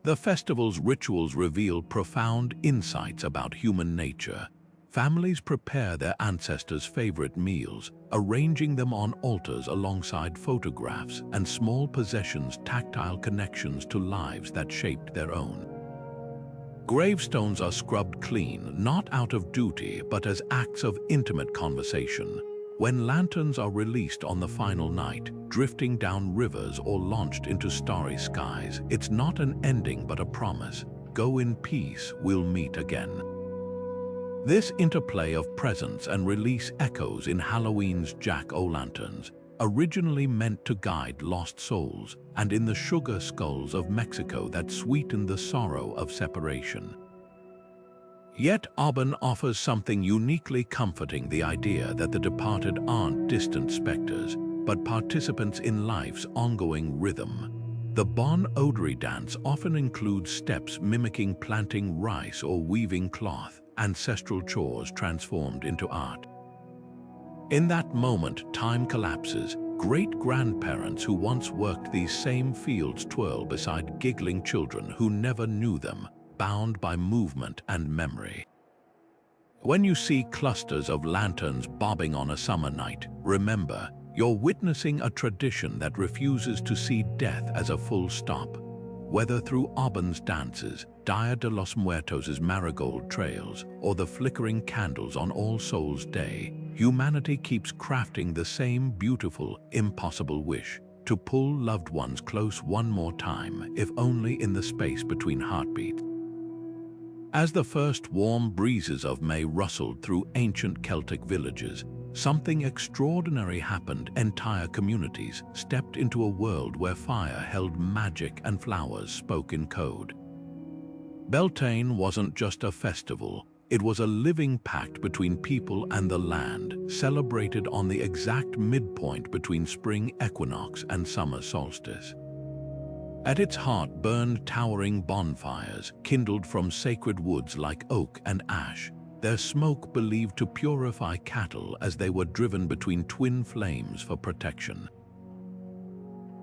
The festival's rituals reveal profound insights about human nature. Families prepare their ancestors' favorite meals, arranging them on altars alongside photographs and small possessions, tactile connections to lives that shaped their own. Gravestones are scrubbed clean, not out of duty, but as acts of intimate conversation. When lanterns are released on the final night, drifting down rivers or launched into starry skies, it's not an ending but a promise. Go in peace, we'll meet again. This interplay of presence and release echoes in Halloween's jack-o'-lanterns, originally meant to guide lost souls, and in the sugar skulls of Mexico that sweeten the sorrow of separation. Yet Obon offers something uniquely comforting: the idea that the departed aren't distant specters, but participants in life's ongoing rhythm. The Bon Odori dance often includes steps mimicking planting rice or weaving cloth, ancestral chores transformed into art. In that moment, time collapses. Great-grandparents who once worked these same fields twirl beside giggling children who never knew them, bound by movement and memory. When you see clusters of lanterns bobbing on a summer night, remember, you're witnessing a tradition that refuses to see death as a full stop. Whether through Obon's dances, Dia de los Muertos' marigold trails, or the flickering candles on All Souls' Day, humanity keeps crafting the same beautiful, impossible wish: to pull loved ones close one more time, if only in the space between heartbeats. As the first warm breezes of May rustled through ancient Celtic villages, something extraordinary happened. Entire communities stepped into a world where fire held magic and flowers spoke in code. Beltane wasn't just a festival, it was a living pact between people and the land, celebrated on the exact midpoint between spring equinox and summer solstice. At its heart burned towering bonfires, kindled from sacred woods like oak and ash, their smoke believed to purify cattle as they were driven between twin flames for protection.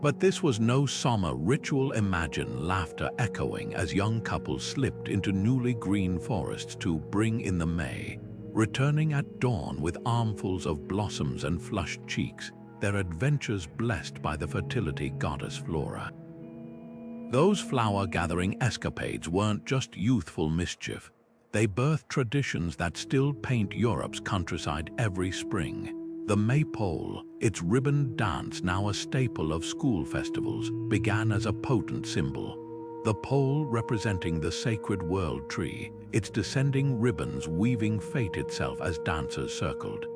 But this was no summer ritual. Imagine laughter echoing as young couples slipped into newly green forests to bring in the May, returning at dawn with armfuls of blossoms and flushed cheeks, their adventures blessed by the fertility goddess Flora. Those flower-gathering escapades weren't just youthful mischief. They birthed traditions that still paint Europe's countryside every spring. The maypole, its ribbon dance now a staple of school festivals, began as a potent symbol. The pole representing the sacred world tree, its descending ribbons weaving fate itself as dancers circled.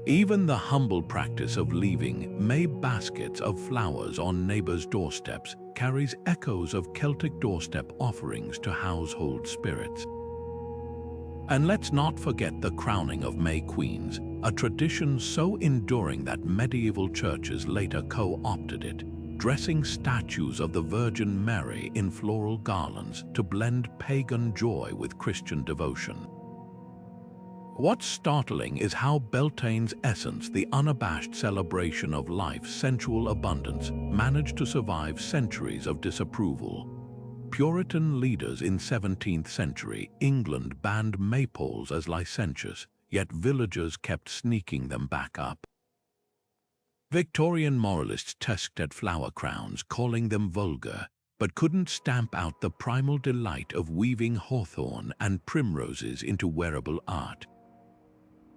Even the humble practice of leaving May baskets of flowers on neighbors' doorsteps carries echoes of Celtic doorstep offerings to household spirits. And let's not forget the crowning of May Queens, a tradition so enduring that medieval churches later co-opted it, dressing statues of the Virgin Mary in floral garlands to blend pagan joy with Christian devotion. What's startling is how Beltane's essence, the unabashed celebration of life's sensual abundance, managed to survive centuries of disapproval. Puritan leaders in 17th century England banned maypoles as licentious, yet villagers kept sneaking them back up. Victorian moralists tusked at flower crowns, calling them vulgar, but couldn't stamp out the primal delight of weaving hawthorn and primroses into wearable art.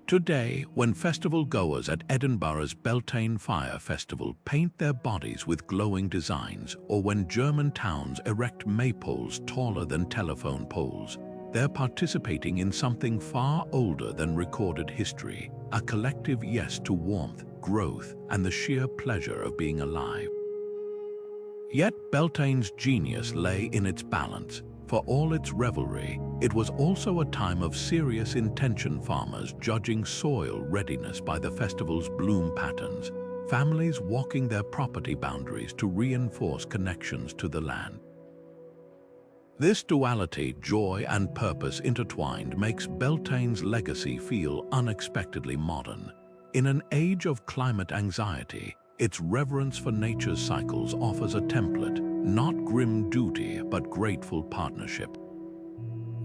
Today, when festival goers at Edinburgh's Beltane Fire Festival paint their bodies with glowing designs, or when German towns erect maypoles taller than telephone poles, they're participating in something far older than recorded history, a collective yes to warmth, growth, and the sheer pleasure of being alive. Yet Beltane's genius lay in its balance. For all its revelry, it was also a time of serious intention, farmers judging soil readiness by the festival's bloom patterns, families walking their property boundaries to reinforce connections to the land. This duality, joy and purpose intertwined, makes Beltane's legacy feel unexpectedly modern. In an age of climate anxiety, its reverence for nature's cycles offers a template, not grim duty but grateful partnership.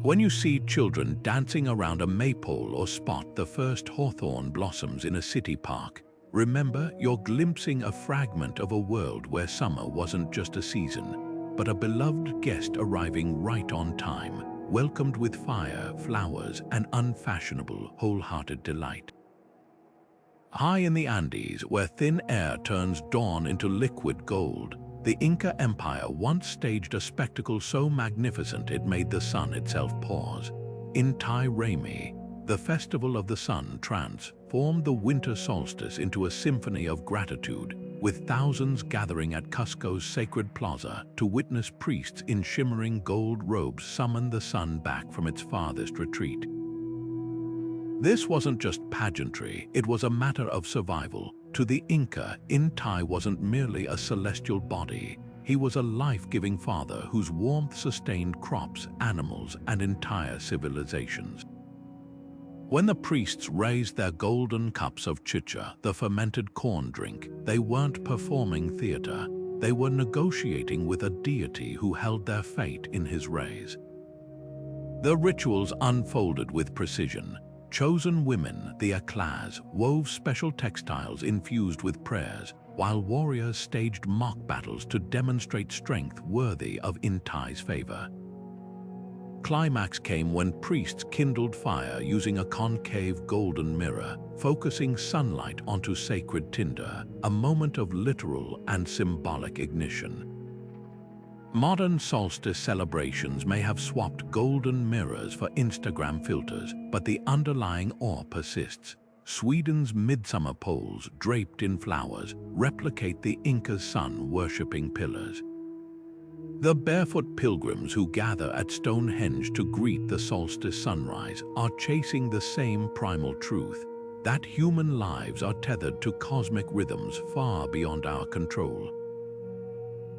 When you see children dancing around a maypole or spot the first hawthorn blossoms in a city park, remember you're glimpsing a fragment of a world where summer wasn't just a season, but a beloved guest arriving right on time, welcomed with fire, flowers, and unfashionable, wholehearted delight. High in the Andes, where thin air turns dawn into liquid gold, the Inca Empire once staged a spectacle so magnificent it made the sun itself pause. In Raymi, the festival of the sun transformed the winter solstice into a symphony of gratitude, with thousands gathering at Cusco's sacred plaza to witness priests in shimmering gold robes summon the sun back from its farthest retreat. This wasn't just pageantry, it was a matter of survival. To the Inca, Inti wasn't merely a celestial body, he was a life-giving father whose warmth sustained crops, animals, and entire civilizations. When the priests raised their golden cups of chicha, the fermented corn drink, they weren't performing theater, they were negotiating with a deity who held their fate in his rays. The rituals unfolded with precision. Chosen women, the Aklas, wove special textiles infused with prayers, while warriors staged mock battles to demonstrate strength worthy of Inti's favor. Climax came when priests kindled fire using a concave golden mirror, focusing sunlight onto sacred tinder, a moment of literal and symbolic ignition. Modern solstice celebrations may have swapped golden mirrors for Instagram filters, but the underlying awe persists. Sweden's midsummer poles, draped in flowers, replicate the Inca's sun-worshipping pillars. The barefoot pilgrims who gather at Stonehenge to greet the solstice sunrise are chasing the same primal truth, that human lives are tethered to cosmic rhythms far beyond our control.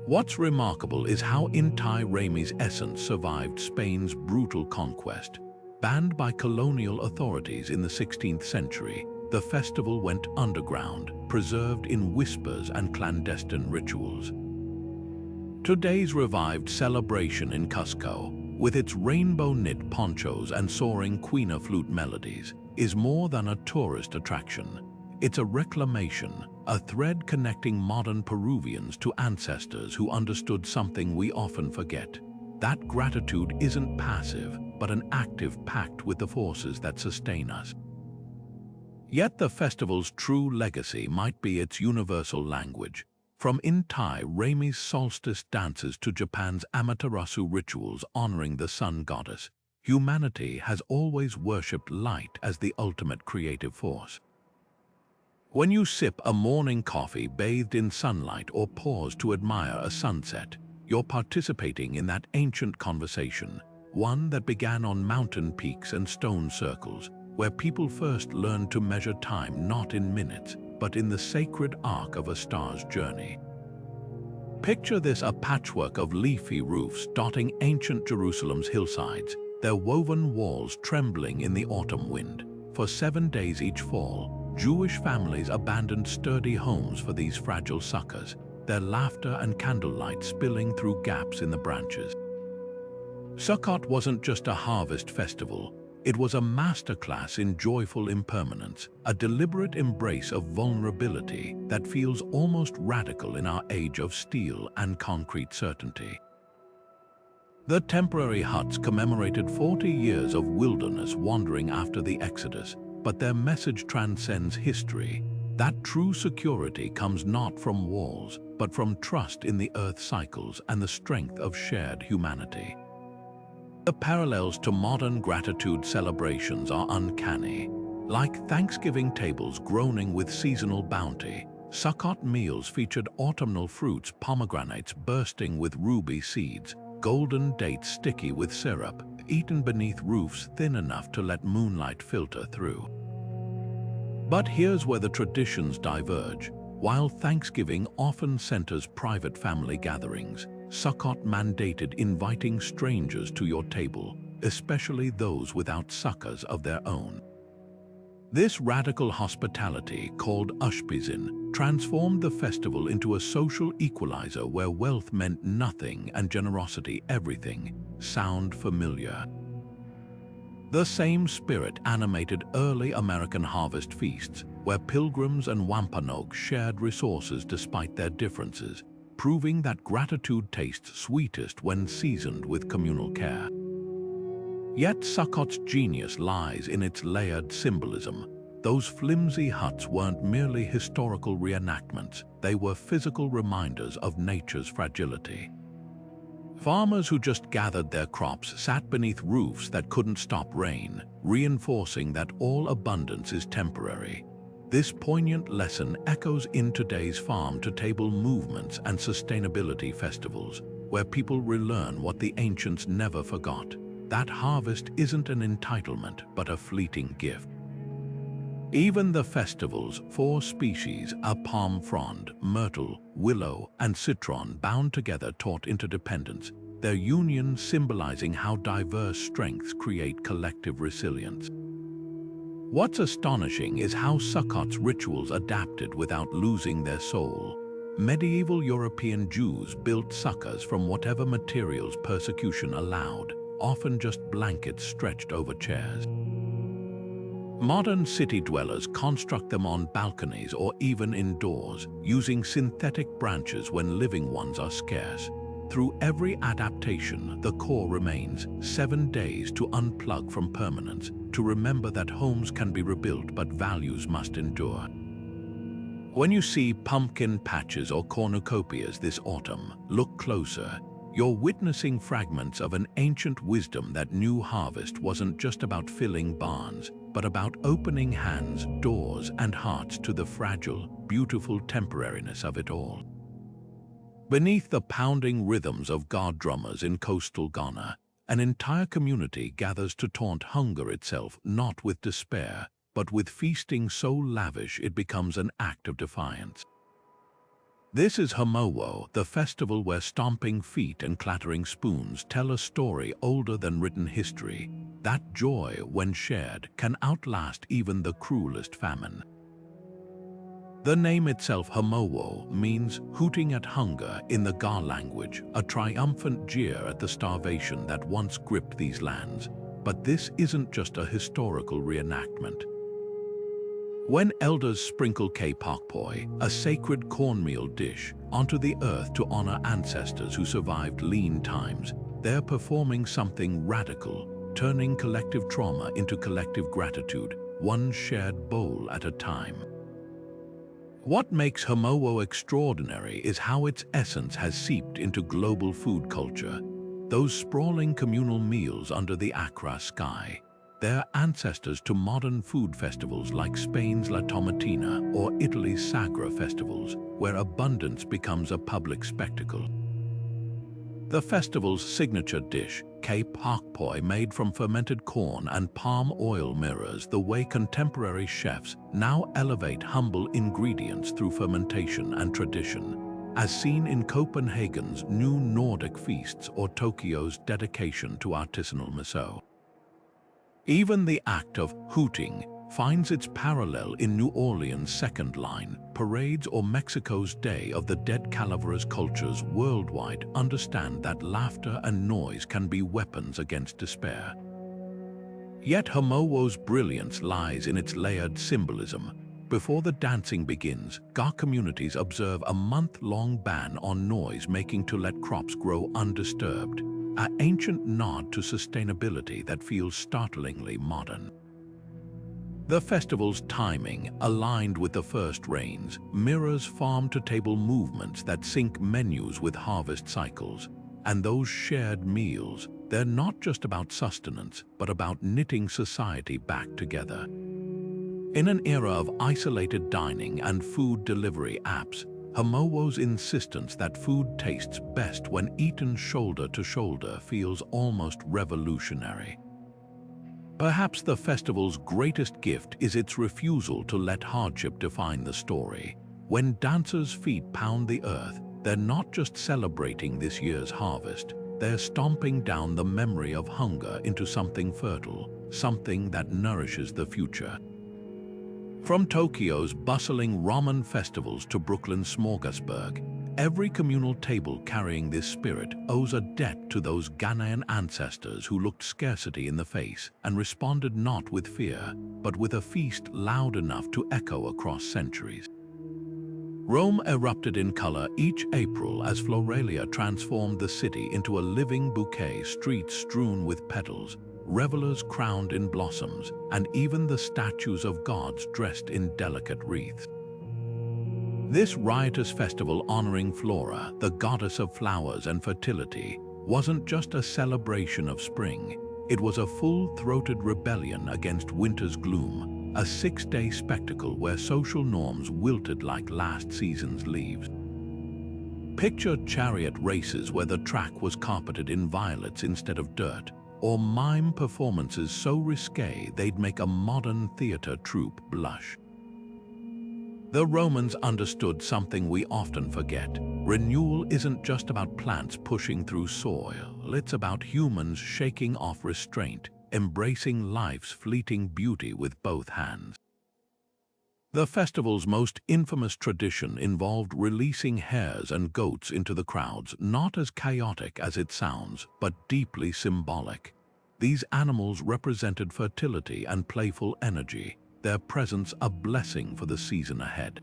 What's remarkable is how Inti Raymi's essence survived Spain's brutal conquest. Banned by colonial authorities in the 16th century, the festival went underground, preserved in whispers and clandestine rituals. Today's revived celebration in Cusco, with its rainbow-knit ponchos and soaring quina flute melodies, is more than a tourist attraction. It's a reclamation, a thread connecting modern Peruvians to ancestors who understood something we often forget. That gratitude isn't passive, but an active pact with the forces that sustain us. Yet the festival's true legacy might be its universal language. From Intai Rami's solstice dances to Japan's Amaterasu rituals honoring the sun goddess, humanity has always worshipped light as the ultimate creative force. When you sip a morning coffee bathed in sunlight or pause to admire a sunset, you're participating in that ancient conversation, one that began on mountain peaks and stone circles, where people first learned to measure time not in minutes, but in the sacred arc of a star's journey. Picture this: a patchwork of leafy roofs dotting ancient Jerusalem's hillsides, their woven walls trembling in the autumn wind. For 7 days each fall, Jewish families abandoned sturdy homes for these fragile suckers, their laughter and candlelight spilling through gaps in the branches. Sukkot wasn't just a harvest festival. It was a masterclass in joyful impermanence, a deliberate embrace of vulnerability that feels almost radical in our age of steel and concrete certainty. The temporary huts commemorated 40 years of wilderness wandering after the Exodus, but their message transcends history. That true security comes not from walls, but from trust in the earth's cycles and the strength of shared humanity. The parallels to modern gratitude celebrations are uncanny. Like Thanksgiving tables groaning with seasonal bounty, Sukkot meals featured autumnal fruits, pomegranates bursting with ruby seeds, golden dates sticky with syrup, eaten beneath roofs thin enough to let moonlight filter through. But here's where the traditions diverge. While Thanksgiving often centers private family gatherings, Sukkot mandated inviting strangers to your table, especially those without sukkahs of their own. This radical hospitality, called Ushpizin, transformed the festival into a social equalizer where wealth meant nothing and generosity everything. Sound familiar? The same spirit animated early American harvest feasts, where pilgrims and Wampanoag shared resources despite their differences, proving that gratitude tastes sweetest when seasoned with communal care. Yet Sukkot's genius lies in its layered symbolism. Those flimsy huts weren't merely historical reenactments, they were physical reminders of nature's fragility. Farmers who just gathered their crops sat beneath roofs that couldn't stop rain, reinforcing that all abundance is temporary. This poignant lesson echoes in today's farm-to-table movements and sustainability festivals, where people relearn what the ancients never forgot: that harvest isn't an entitlement, but a fleeting gift. Even the festival's 4 species, a palm frond, myrtle, willow, and citron bound together taught interdependence, their union symbolizing how diverse strengths create collective resilience. What's astonishing is how Sukkot's rituals adapted without losing their soul. Medieval European Jews built sukkahs from whatever materials persecution allowed, often just blankets stretched over chairs. Modern city dwellers construct them on balconies or even indoors, using synthetic branches when living ones are scarce. Through every adaptation, the core remains: 7 days to unplug from permanence, to remember that homes can be rebuilt but values must endure. When you see pumpkin patches or cornucopias this autumn, look closer. You're witnessing fragments of an ancient wisdom that new harvest wasn't just about filling barns, but about opening hands, doors, and hearts to the fragile, beautiful temporariness of it all. Beneath the pounding rhythms of god drummers in coastal Ghana, an entire community gathers to taunt hunger itself, not with despair, but with feasting so lavish it becomes an act of defiance. This is Hamowo, the festival where stomping feet and clattering spoons tell a story older than written history. That joy, when shared, can outlast even the cruelest famine. The name itself, Hamowo, means hooting at hunger in the Ga language, a triumphant jeer at the starvation that once gripped these lands. But this isn't just a historical reenactment. When elders sprinkle K-Pokpoi, a sacred cornmeal dish, onto the earth to honor ancestors who survived lean times, they're performing something radical, turning collective trauma into collective gratitude, one shared bowl at a time. What makes Homowo extraordinary is how its essence has seeped into global food culture. Those sprawling communal meals under the Accra sky, they're ancestors to modern food festivals like Spain's La Tomatina or Italy's Sagra festivals, where abundance becomes a public spectacle. The festival's signature dish, pak poi, made from fermented corn and palm oil, mirrors the way contemporary chefs now elevate humble ingredients through fermentation and tradition, as seen in Copenhagen's new Nordic feasts or Tokyo's dedication to artisanal miso. Even the act of hooting finds its parallel in New Orleans' Second Line parades or Mexico's Day of the Dead. Calaveras cultures worldwide understand that laughter and noise can be weapons against despair. Yet Homowo's brilliance lies in its layered symbolism. Before the dancing begins, Ga communities observe a month-long ban on noise-making to let crops grow undisturbed, an ancient nod to sustainability that feels startlingly modern. The festival's timing, aligned with the first rains, mirrors farm-to-table movements that sync menus with harvest cycles. And those shared meals, they're not just about sustenance, but about knitting society back together. In an era of isolated dining and food delivery apps, Homowo's insistence that food tastes best when eaten shoulder to shoulder feels almost revolutionary. Perhaps the festival's greatest gift is its refusal to let hardship define the story. When dancers' feet pound the earth, they're not just celebrating this year's harvest, they're stomping down the memory of hunger into something fertile, something that nourishes the future. From Tokyo's bustling ramen festivals to Brooklyn's smorgasburg, every communal table carrying this spirit owes a debt to those Ghanaian ancestors who looked scarcity in the face and responded not with fear, but with a feast loud enough to echo across centuries. Rome erupted in color each April as Floralia transformed the city into a living bouquet, streets strewn with petals, revelers crowned in blossoms, and even the statues of gods dressed in delicate wreaths. This riotous festival honoring Flora, the goddess of flowers and fertility, wasn't just a celebration of spring. It was a full-throated rebellion against winter's gloom, a 6-day spectacle where social norms wilted like last season's leaves. Picture chariot races where the track was carpeted in violets instead of dirt, or mime performances so risque they'd make a modern theater troupe blush. The Romans understood something we often forget. Renewal isn't just about plants pushing through soil, it's about humans shaking off restraint, embracing life's fleeting beauty with both hands. The festival's most infamous tradition involved releasing hares and goats into the crowds, not as chaotic as it sounds, but deeply symbolic. These animals represented fertility and playful energy, their presence a blessing for the season ahead.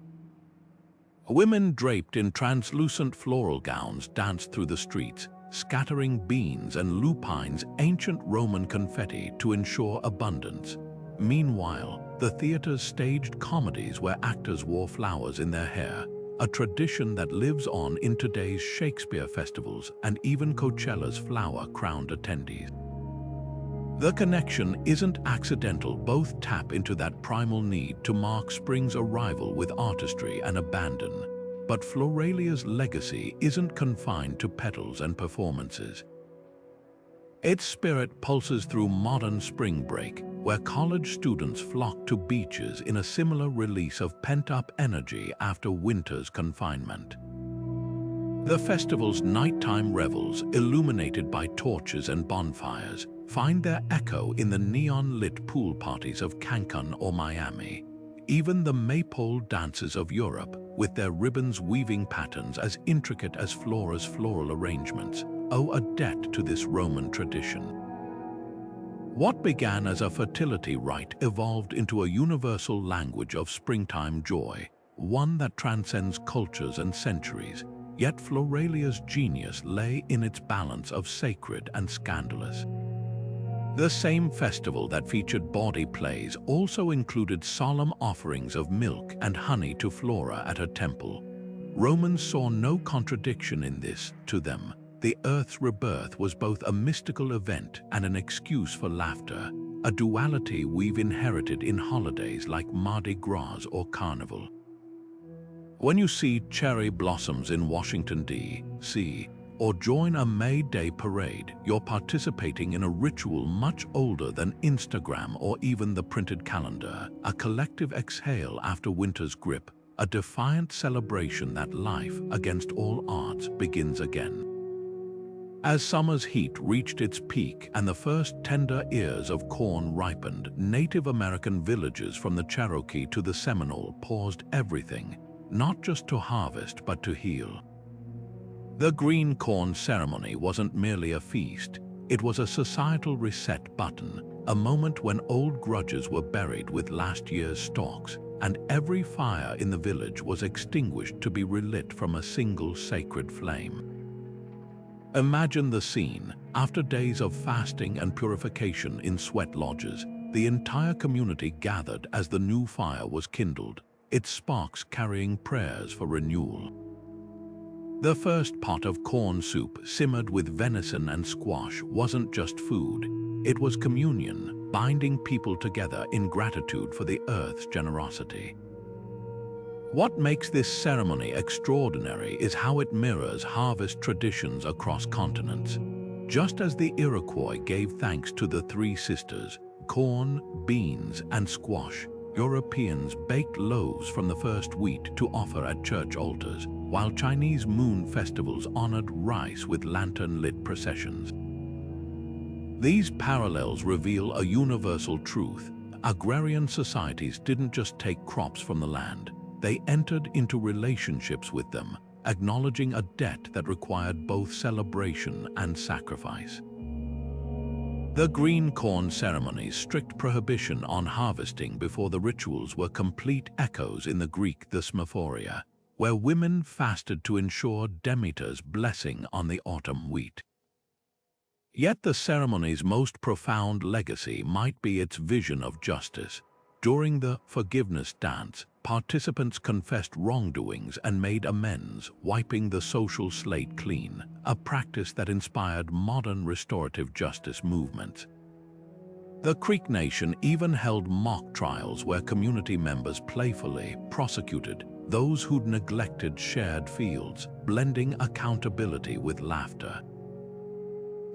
Women draped in translucent floral gowns danced through the streets, scattering beans and lupines, ancient Roman confetti, to ensure abundance. Meanwhile, the theaters staged comedies where actors wore flowers in their hair, a tradition that lives on in today's Shakespeare festivals and even Coachella's flower-crowned attendees. The connection isn't accidental. Both tap into that primal need to mark spring's arrival with artistry and abandon. But Floralia's legacy isn't confined to petals and performances. Its spirit pulses through modern spring break, where college students flock to beaches in a similar release of pent-up energy after winter's confinement. The festival's nighttime revels, illuminated by torches and bonfires, find their echo in the neon-lit pool parties of Cancun or Miami. Even the maypole dances of Europe, with their ribbons weaving patterns as intricate as Flora's floral arrangements, owe a debt to this Roman tradition. What began as a fertility rite evolved into a universal language of springtime joy, one that transcends cultures and centuries. Yet Floralia's genius lay in its balance of sacred and scandalous. The same festival that featured bawdy plays also included solemn offerings of milk and honey to Flora at her temple. Romans saw no contradiction in this. To them, the Earth's rebirth was both a mystical event and an excuse for laughter, a duality we've inherited in holidays like Mardi Gras or Carnival. When you see cherry blossoms in Washington, D.C., or join a May Day parade, you're participating in a ritual much older than Instagram or even the printed calendar, a collective exhale after winter's grip, a defiant celebration that life, against all odds, begins again. As summer's heat reached its peak and the first tender ears of corn ripened, Native American villages from the Cherokee to the Seminole paused everything, not just to harvest but to heal. The green corn ceremony wasn't merely a feast, it was a societal reset button, a moment when old grudges were buried with last year's stalks, and every fire in the village was extinguished to be relit from a single sacred flame. Imagine the scene. After days of fasting and purification in sweat lodges, the entire community gathered as the new fire was kindled, its sparks carrying prayers for renewal. The first pot of corn soup, simmered with venison and squash, wasn't just food. It was communion, binding people together in gratitude for the earth's generosity. What makes this ceremony extraordinary is how it mirrors harvest traditions across continents. Just as the Iroquois gave thanks to the three sisters, corn, beans, and squash, Europeans baked loaves from the first wheat to offer at church altars, while Chinese moon festivals honored rice with lantern-lit processions. These parallels reveal a universal truth. Agrarian societies didn't just take crops from the land, they entered into relationships with them, acknowledging a debt that required both celebration and sacrifice. The green corn ceremony's strict prohibition on harvesting before the rituals were complete echoes in the Greek Thesmophoria, where women fasted to ensure Demeter's blessing on the autumn wheat. Yet the ceremony's most profound legacy might be its vision of justice. During the forgiveness dance, participants confessed wrongdoings and made amends, wiping the social slate clean, a practice that inspired modern restorative justice movements. The Creek Nation even held mock trials where community members playfully prosecuted those who'd neglected shared fields, blending accountability with laughter.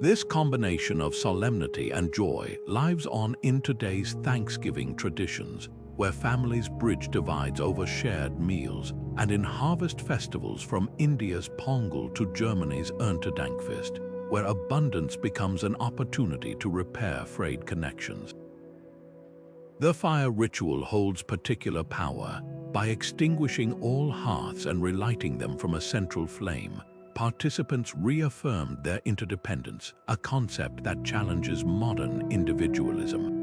This combination of solemnity and joy lives on in today's Thanksgiving traditions, where families bridge divides over shared meals, and in harvest festivals from India's Pongal to Germany's Erntedankfest, where abundance becomes an opportunity to repair frayed connections. The fire ritual holds particular power. By extinguishing all hearths and relighting them from a central flame, participants reaffirmed their interdependence, a concept that challenges modern individualism.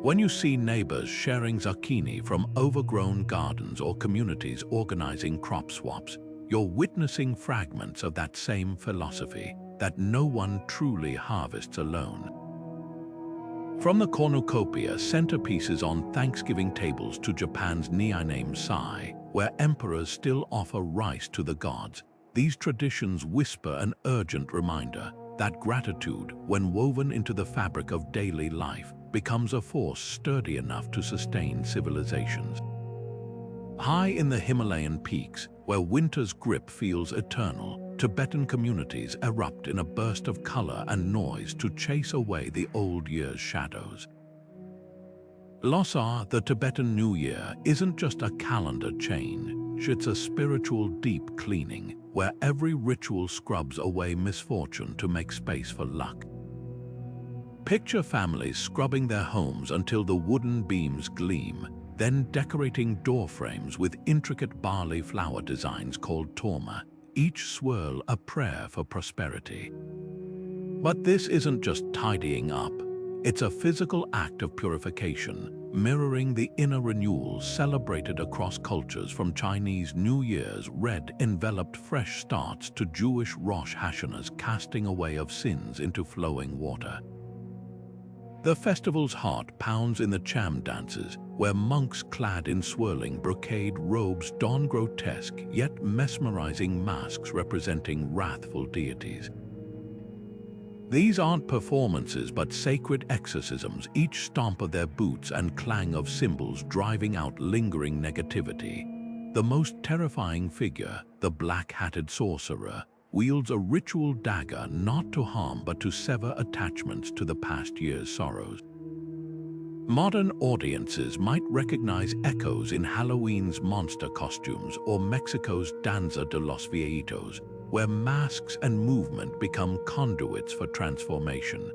When you see neighbors sharing zucchini from overgrown gardens or communities organizing crop swaps, you're witnessing fragments of that same philosophy, that no one truly harvests alone. From the cornucopia centerpieces on Thanksgiving tables to Japan's Nianame Sai, where emperors still offer rice to the gods, these traditions whisper an urgent reminder that gratitude, when woven into the fabric of daily life, becomes a force sturdy enough to sustain civilizations. High in the Himalayan peaks, where winter's grip feels eternal, Tibetan communities erupt in a burst of color and noise to chase away the old year's shadows. Losar, the Tibetan New Year, isn't just a calendar change, it's a spiritual deep cleaning, where every ritual scrubs away misfortune to make space for luck. Picture families scrubbing their homes until the wooden beams gleam, then decorating door frames with intricate barley flower designs called torma, each swirl a prayer for prosperity. But this isn't just tidying up. It's a physical act of purification, mirroring the inner renewal celebrated across cultures, from Chinese New Year's red-enveloped fresh starts to Jewish Rosh Hashanah's casting away of sins into flowing water. The festival's heart pounds in the cham dances, where monks clad in swirling brocade robes don grotesque yet mesmerizing masks representing wrathful deities. These aren't performances but sacred exorcisms, each stomp of their boots and clang of cymbals driving out lingering negativity. The most terrifying figure, the black-hatted sorcerer, wields a ritual dagger not to harm but to sever attachments to the past year's sorrows. Modern audiences might recognize echoes in Halloween's monster costumes or Mexico's Danza de los Viejitos, where masks and movement become conduits for transformation.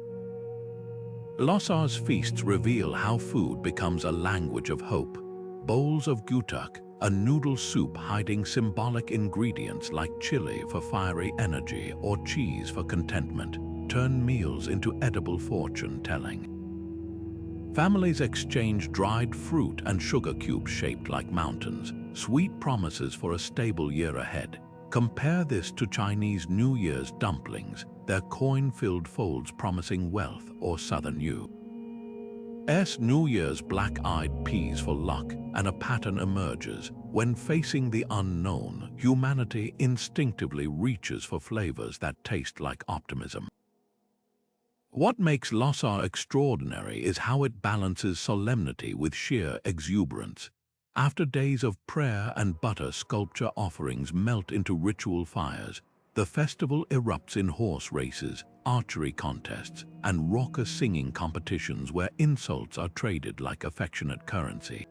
Losar's feasts reveal how food becomes a language of hope. Bowls of gutak, a noodle soup hiding symbolic ingredients like chili for fiery energy or cheese for contentment, turn meals into edible fortune-telling. Families exchange dried fruit and sugar cubes shaped like mountains, sweet promises for a stable year ahead. Compare this to Chinese New Year's dumplings, their coin-filled folds promising wealth or southern New Year's black-eyed peas for luck, and a pattern emerges. When facing the unknown, humanity instinctively reaches for flavors that taste like optimism. What makes Losar extraordinary is how it balances solemnity with sheer exuberance. After days of prayer and butter sculpture offerings melt into ritual fires, the festival erupts in horse races, archery contests, and raucous singing competitions where insults are traded like affectionate currency.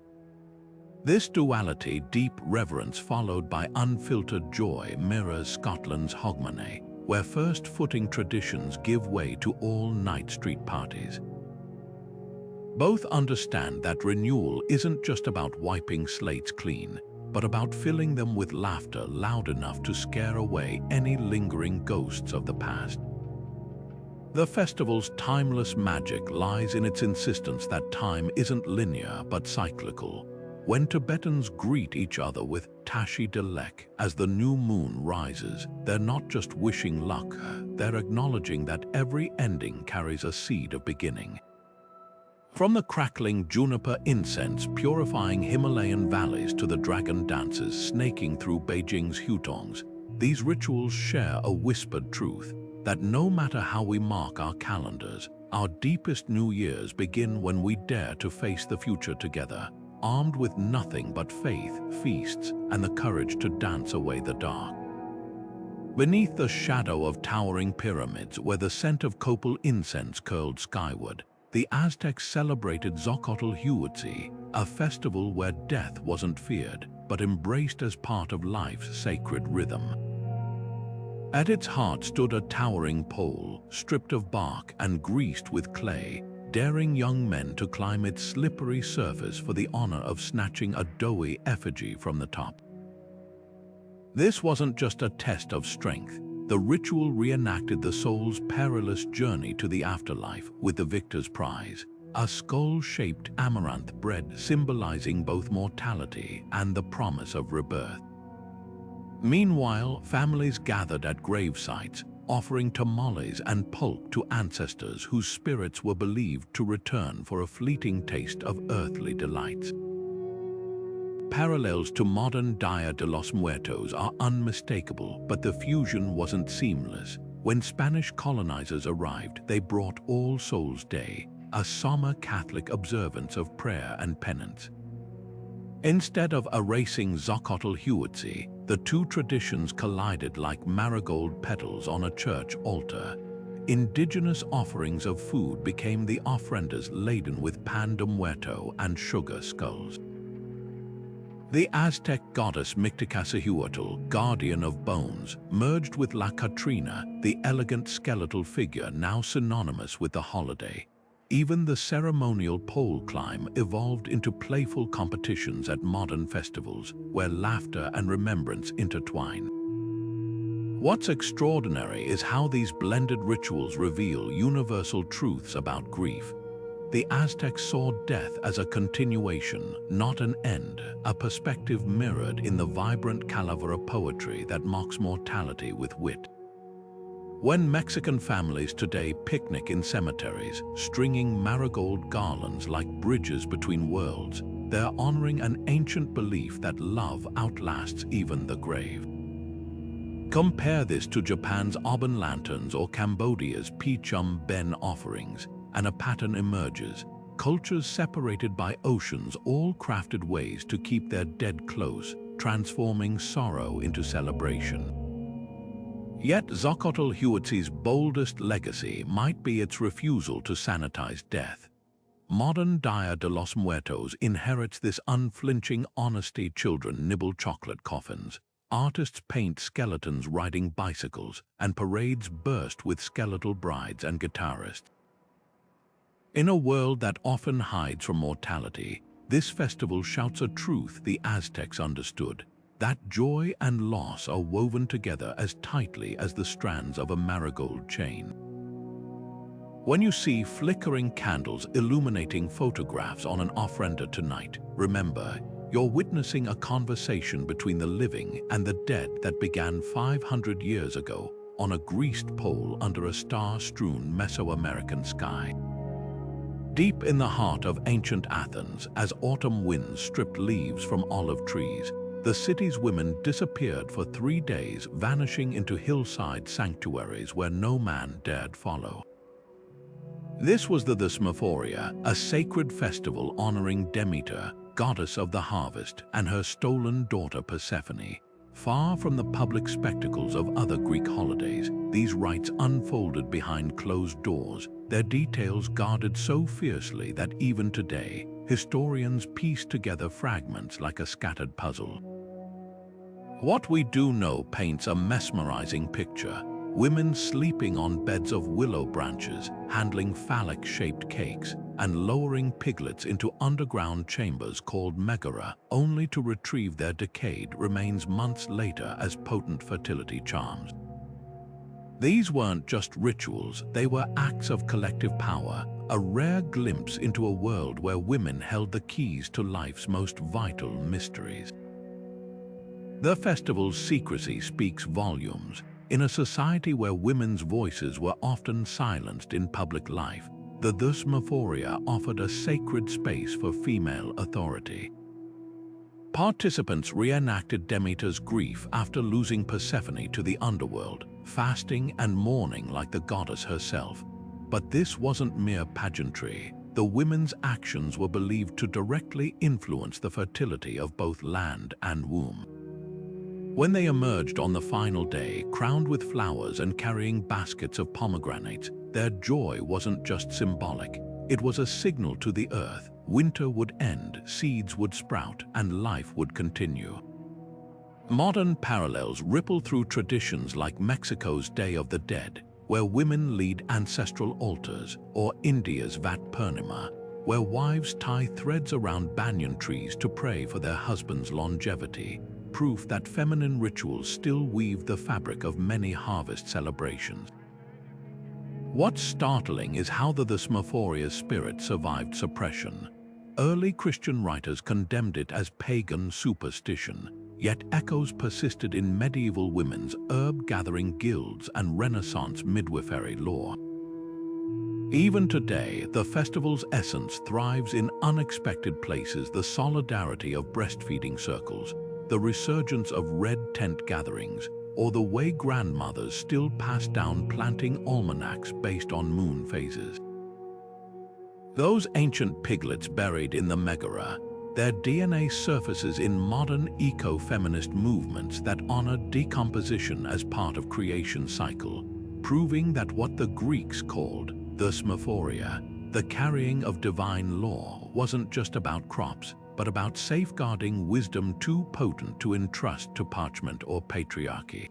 This duality, deep reverence followed by unfiltered joy, mirrors Scotland's Hogmanay, where first-footing traditions give way to all-night street parties. Both understand that renewal isn't just about wiping slates clean, but about filling them with laughter loud enough to scare away any lingering ghosts of the past. The festival's timeless magic lies in its insistence that time isn't linear but cyclical. When Tibetans greet each other with Tashi Delek as the new moon rises, they're not just wishing luck, they're acknowledging that every ending carries a seed of beginning. From the crackling juniper incense purifying Himalayan valleys to the dragon dances snaking through Beijing's hutongs, these rituals share a whispered truth that no matter how we mark our calendars, our deepest New Years begin when we dare to face the future together, armed with nothing but faith, feasts, and the courage to dance away the dark. Beneath the shadow of towering pyramids where the scent of copal incense curled skyward, the Aztecs celebrated Xocotl Huitzi, a festival where death wasn't feared, but embraced as part of life's sacred rhythm. At its heart stood a towering pole, stripped of bark and greased with clay, daring young men to climb its slippery surface for the honor of snatching a doughy effigy from the top. This wasn't just a test of strength. The ritual reenacted the soul's perilous journey to the afterlife with the victor's prize, a skull-shaped amaranth bread symbolizing both mortality and the promise of rebirth. Meanwhile, families gathered at grave sites, offering tamales and pulque to ancestors whose spirits were believed to return for a fleeting taste of earthly delights. Parallels to modern Dia de los Muertos are unmistakable, but the fusion wasn't seamless. When Spanish colonizers arrived, they brought All Souls' Day, a somber Catholic observance of prayer and penance. Instead of erasing Xocotl Huitzi, the two traditions collided like marigold petals on a church altar. Indigenous offerings of food became the ofrendas laden with pan de muerto and sugar skulls. The Aztec goddess Mictlantecuhtli, guardian of bones, merged with La Catrina, the elegant skeletal figure now synonymous with the holiday. Even the ceremonial pole climb evolved into playful competitions at modern festivals, where laughter and remembrance intertwine. What's extraordinary is how these blended rituals reveal universal truths about grief. The Aztecs saw death as a continuation, not an end, a perspective mirrored in the vibrant calavera poetry that mocks mortality with wit. When Mexican families today picnic in cemeteries, stringing marigold garlands like bridges between worlds, they're honoring an ancient belief that love outlasts even the grave. Compare this to Japan's Obon lanterns or Cambodia's Pichum Ben offerings, and a pattern emerges. Cultures separated by oceans all crafted ways to keep their dead close, transforming sorrow into celebration. Yet Xochitl boldest legacy might be its refusal to sanitize death. Modern Dia de los Muertos inherits this unflinching honesty. Children nibble chocolate coffins, artists paint skeletons riding bicycles, and parades burst with skeletal brides and guitarists. In a world that often hides from mortality, this festival shouts a truth the Aztecs understood, that joy and loss are woven together as tightly as the strands of a marigold chain. When you see flickering candles illuminating photographs on an ofrenda tonight, remember, you're witnessing a conversation between the living and the dead that began 500 years ago on a greased pole under a star-strewn Mesoamerican sky. Deep in the heart of ancient Athens, as autumn winds stripped leaves from olive trees, the city's women disappeared for 3 days, vanishing into hillside sanctuaries where no man dared follow. This was the Thesmophoria, a sacred festival honoring Demeter, goddess of the harvest, and her stolen daughter Persephone. Far from the public spectacles of other Greek holidays, these rites unfolded behind closed doors, their details guarded so fiercely that even today, historians piece together fragments like a scattered puzzle. What we do know paints a mesmerizing picture. Women sleeping on beds of willow branches, handling phallic-shaped cakes, and lowering piglets into underground chambers called megara, only to retrieve their decayed remains months later as potent fertility charms. These weren't just rituals, they were acts of collective power, a rare glimpse into a world where women held the keys to life's most vital mysteries. The festival's secrecy speaks volumes. In a society where women's voices were often silenced in public life, the Thesmophoria offered a sacred space for female authority. Participants reenacted Demeter's grief after losing Persephone to the underworld, fasting and mourning like the goddess herself. But this wasn't mere pageantry. The women's actions were believed to directly influence the fertility of both land and womb. When they emerged on the final day, crowned with flowers and carrying baskets of pomegranates, their joy wasn't just symbolic. It was a signal to the earth. Winter would end, seeds would sprout, and life would continue. Modern parallels ripple through traditions like Mexico's Day of the Dead, where women lead ancestral altars, or India's Vat Purnima, where wives tie threads around banyan trees to pray for their husband's longevity. Proof that feminine rituals still weave the fabric of many harvest celebrations. What's startling is how the Thesmophoria's spirit survived suppression. Early Christian writers condemned it as pagan superstition, yet echoes persisted in medieval women's herb-gathering guilds and Renaissance midwifery lore. Even today, the festival's essence thrives in unexpected places: the solidarity of breastfeeding circles, the resurgence of red tent gatherings, or the way grandmothers still pass down planting almanacs based on moon phases. Those ancient piglets buried in the megara, their DNA surfaces in modern eco-feminist movements that honor decomposition as part of creation's cycle, proving that what the Greeks called Thesmophoria, the carrying of divine law, wasn't just about crops, but about safeguarding wisdom too potent to entrust to parchment or patriarchy.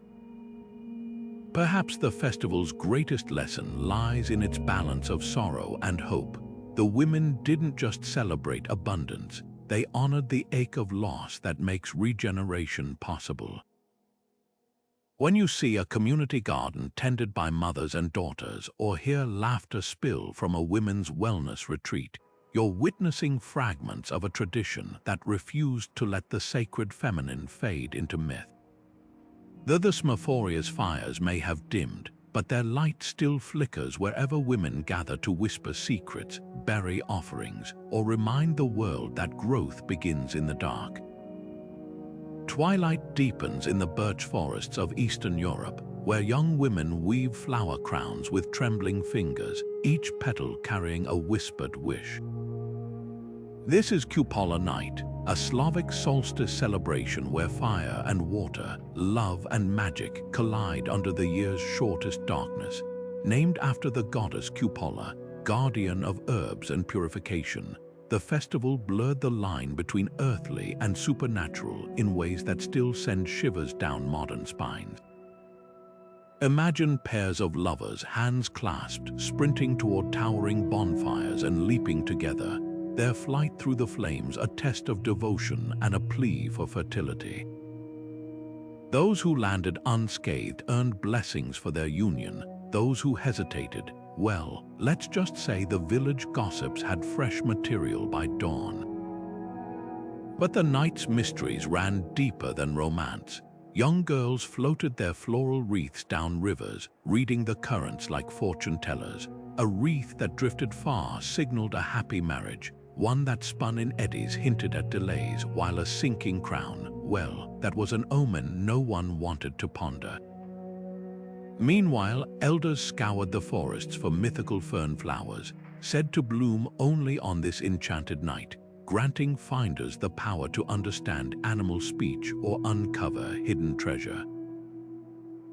Perhaps the festival's greatest lesson lies in its balance of sorrow and hope. The women didn't just celebrate abundance, they honored the ache of loss that makes regeneration possible. When you see a community garden tended by mothers and daughters, or hear laughter spill from a women's wellness retreat, you're witnessing fragments of a tradition that refused to let the sacred feminine fade into myth. The Thesmophoria's fires may have dimmed, but their light still flickers wherever women gather to whisper secrets, bury offerings, or remind the world that growth begins in the dark. Twilight deepens in the birch forests of Eastern Europe, where young women weave flower crowns with trembling fingers, each petal carrying a whispered wish. This is Cupola Night, a Slavic solstice celebration where fire and water, love and magic collide under the year's shortest darkness. Named after the goddess Cupola, guardian of herbs and purification, the festival blurred the line between earthly and supernatural in ways that still send shivers down modern spines. Imagine pairs of lovers, hands clasped, sprinting toward towering bonfires and leaping together, their flight through the flames a test of devotion and a plea for fertility. Those who landed unscathed earned blessings for their union. Those who hesitated, well, let's just say the village gossips had fresh material by dawn. But the night's mysteries ran deeper than romance. Young girls floated their floral wreaths down rivers, reading the currents like fortune tellers. A wreath that drifted far signaled a happy marriage. One that spun in eddies hinted at delays, while a sinking crown, well, that was an omen no one wanted to ponder. Meanwhile, elders scoured the forests for mythical fern flowers, said to bloom only on this enchanted night, granting finders the power to understand animal speech or uncover hidden treasure.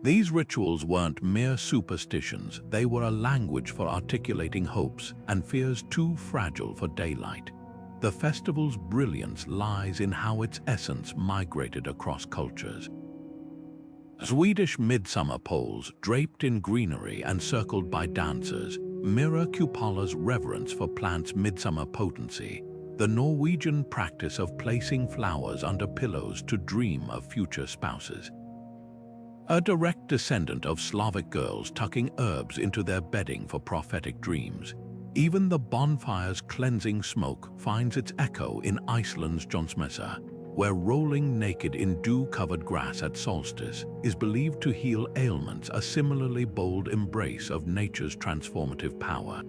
These rituals weren't mere superstitions, they were a language for articulating hopes and fears too fragile for daylight. The festival's brilliance lies in how its essence migrated across cultures. Swedish midsummer poles, draped in greenery and circled by dancers, mirror Cupola's reverence for plants' midsummer potency, the Norwegian practice of placing flowers under pillows to dream of future spouses. A direct descendant of Slavic girls tucking herbs into their bedding for prophetic dreams. Even the bonfire's cleansing smoke finds its echo in Iceland's Jónsmessa, where rolling naked in dew-covered grass at solstice is believed to heal ailments, a similarly bold embrace of nature's transformative power.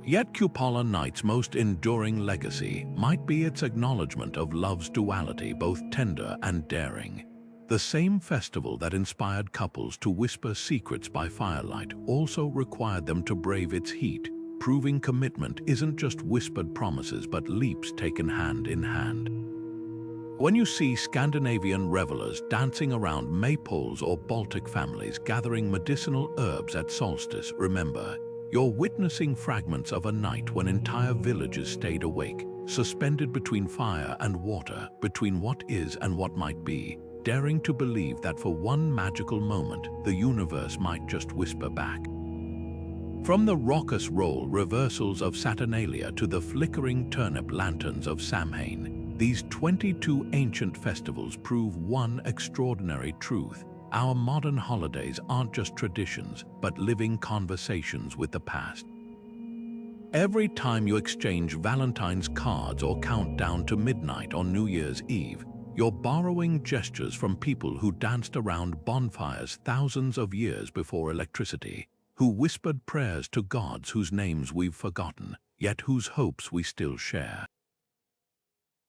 Yet Cupola Night's most enduring legacy might be its acknowledgement of love's duality, both tender and daring. The same festival that inspired couples to whisper secrets by firelight also required them to brave its heat, proving commitment isn't just whispered promises but leaps taken hand in hand. When you see Scandinavian revelers dancing around maypoles or Baltic families gathering medicinal herbs at solstice, remember, you're witnessing fragments of a night when entire villages stayed awake, suspended between fire and water, between what is and what might be, daring to believe that for one magical moment, the universe might just whisper back. From the raucous roll reversals of Saturnalia to the flickering turnip lanterns of Samhain, these 22 ancient festivals prove one extraordinary truth. Our modern holidays aren't just traditions, but living conversations with the past. Every time you exchange Valentine's cards or count down to midnight on New Year's Eve, you're borrowing gestures from people who danced around bonfires thousands of years before electricity, who whispered prayers to gods whose names we've forgotten, yet whose hopes we still share.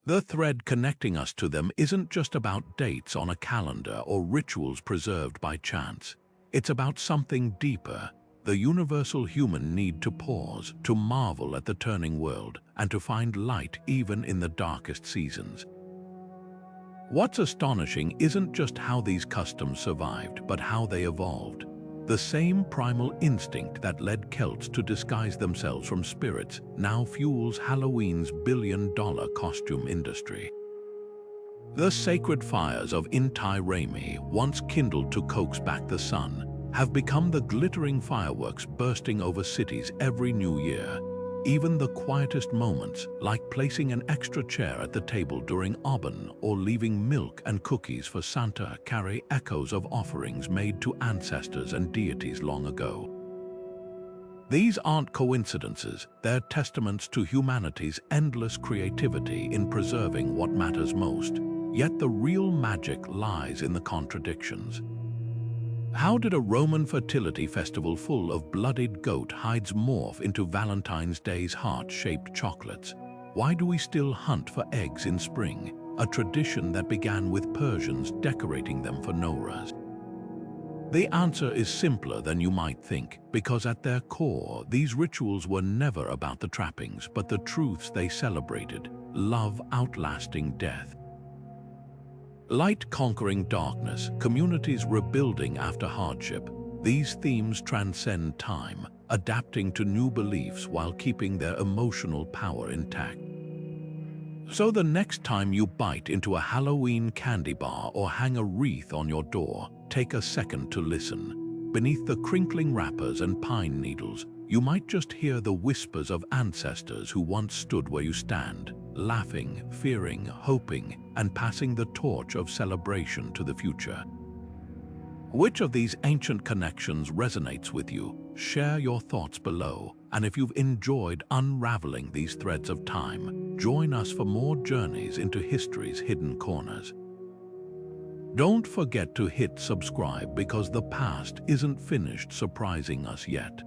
The thread connecting us to them isn't just about dates on a calendar or rituals preserved by chance. It's about something deeper, the universal human need to pause, to marvel at the turning world, and to find light even in the darkest seasons. What's astonishing isn't just how these customs survived, but how they evolved. The same primal instinct that led Celts to disguise themselves from spirits now fuels Halloween's billion-dollar costume industry. The sacred fires of Inti Raymi, once kindled to coax back the sun, have become the glittering fireworks bursting over cities every new year. Even the quietest moments, like placing an extra chair at the table during Obon or leaving milk and cookies for Santa, carry echoes of offerings made to ancestors and deities long ago. These aren't coincidences, they're testaments to humanity's endless creativity in preserving what matters most. Yet the real magic lies in the contradictions. How did a Roman fertility festival full of bloodied goat hides morph into Valentine's Day's heart-shaped chocolates? Why do we still hunt for eggs in spring, a tradition that began with Persians decorating them for Nauras? The answer is simpler than you might think, because at their core, these rituals were never about the trappings, but the truths they celebrated: love outlasting death, light conquering darkness, communities rebuilding after hardship. These themes transcend time, adapting to new beliefs while keeping their emotional power intact. So the next time you bite into a Halloween candy bar or hang a wreath on your door, take a second to listen. Beneath the crinkling wrappers and pine needles, you might just hear the whispers of ancestors who once stood where you stand, laughing, fearing, hoping, and passing the torch of celebration to the future. Which of these ancient connections resonates with you? Share your thoughts below, and if you've enjoyed unraveling these threads of time, join us for more journeys into history's hidden corners. Don't forget to hit subscribe, because the past isn't finished surprising us yet.